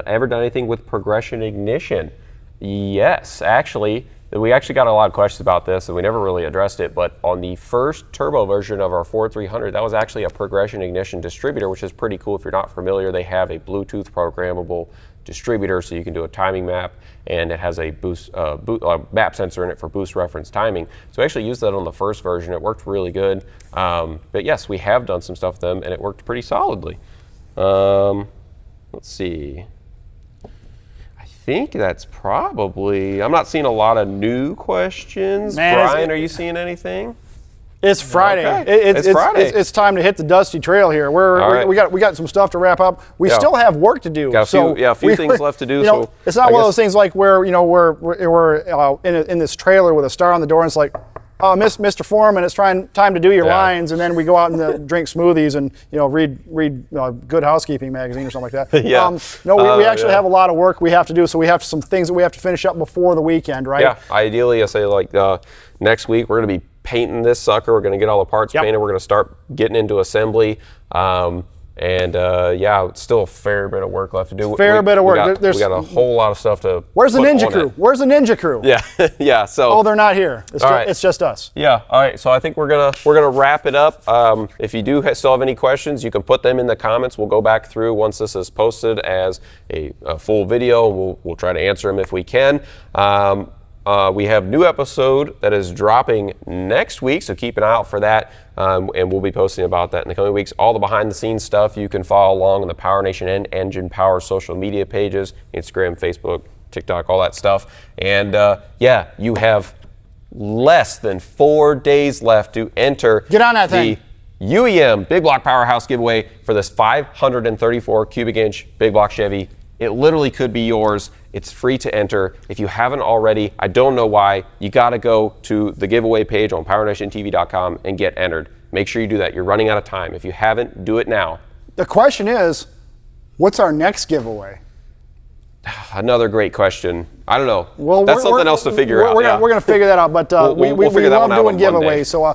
[SPEAKER 2] Ever done anything with progression ignition? Yes, actually. We actually got a lot of questions about this, and we never really addressed it, but on the first turbo version of our Ford 300, that was actually a progression ignition distributor, which is pretty cool. If you're not familiar, they have a Bluetooth programmable distributor, so you can do a timing map, and it has a map sensor in it for boost reference timing. So we actually used that on the first version. It worked really good. But yes, we have done some stuff with them, and it worked pretty solidly. Let's see. I think that's probably. I'm not seeing a lot of new questions.
[SPEAKER 1] Man,
[SPEAKER 2] Brian, are you seeing anything?
[SPEAKER 1] It's Friday.
[SPEAKER 2] Okay.
[SPEAKER 1] It's
[SPEAKER 2] Friday.
[SPEAKER 1] It's time to hit the dusty trail here. We got some stuff to wrap up. We still have work to do.
[SPEAKER 2] Got a few things left to do.
[SPEAKER 1] It's not one of those things like where we're in this trailer with a star on the door, and it's like, oh, Mr. Foreman, it's time to do your lines, and then we go out and drink smoothies and read Good Housekeeping magazine or something like that. We actually have a lot of work we have to do, so we have some things that we have to finish up before the weekend, right?
[SPEAKER 2] Yeah, ideally, I say next week we're going to be painting this sucker. We're going to get all the parts painted. We're going to start getting into assembly. It's still a fair bit of work left to do.
[SPEAKER 1] Bit of work.
[SPEAKER 2] We got a whole lot of stuff to.
[SPEAKER 1] Where's the Ninja crew? Where's the Ninja crew?
[SPEAKER 2] Yeah. So.
[SPEAKER 1] They're not here. It's just us.
[SPEAKER 2] Yeah. All right. So I think we're gonna wrap it up. If you do still have any questions, you can put them in the comments. We'll go back through once this is posted as a full video. We'll try to answer them if we can. We have a new episode that is dropping next week, so keep an eye out for that, and we'll be posting about that in the coming weeks. All the behind-the-scenes stuff you can follow along on the PowerNation and Engine Power social media pages, Instagram, Facebook, TikTok, all that stuff. And you have less than 4 days left to enter
[SPEAKER 1] Get on that thing.
[SPEAKER 2] The UEM Big Block Powerhouse giveaway for this 534 cubic inch Big Block Chevy. It literally could be yours. It's free to enter. If you haven't already, I don't know why, you got to go to the giveaway page on PowerNationTV.com and get entered. Make sure you do that. You're running out of time. If you haven't, do it now.
[SPEAKER 1] The question is, what's our next giveaway?
[SPEAKER 2] Another great question. I don't know. Well, that's something else to figure out.
[SPEAKER 1] We're going to figure that out, but we love doing giveaways. So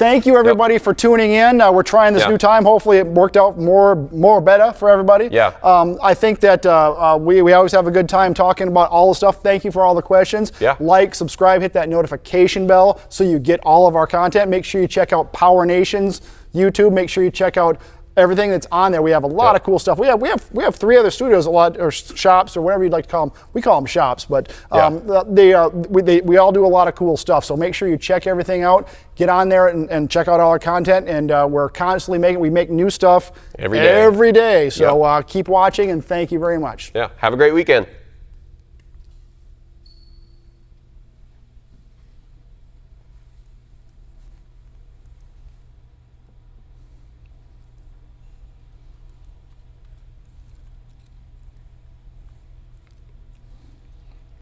[SPEAKER 1] thank you everybody for tuning in. We're trying this new time. Hopefully it worked out more better for everybody.
[SPEAKER 2] Yeah.
[SPEAKER 1] I think that we always have a good time talking about all the stuff. Thank you for all the questions.
[SPEAKER 2] Yeah.
[SPEAKER 1] Like, subscribe, hit that notification bell so you get all of our content. Make sure you check out PowerNation's YouTube. Make sure you check out everything that's on there. We have a lot of cool stuff. We have 3 other studios, or shops, or whatever you'd like to call them. We call them shops, but we all do a lot of cool stuff. So make sure you check everything out. Get on there and check out all our content. And we're constantly we make new stuff every day. So keep watching, and thank you very much.
[SPEAKER 2] Yeah. Have a great weekend.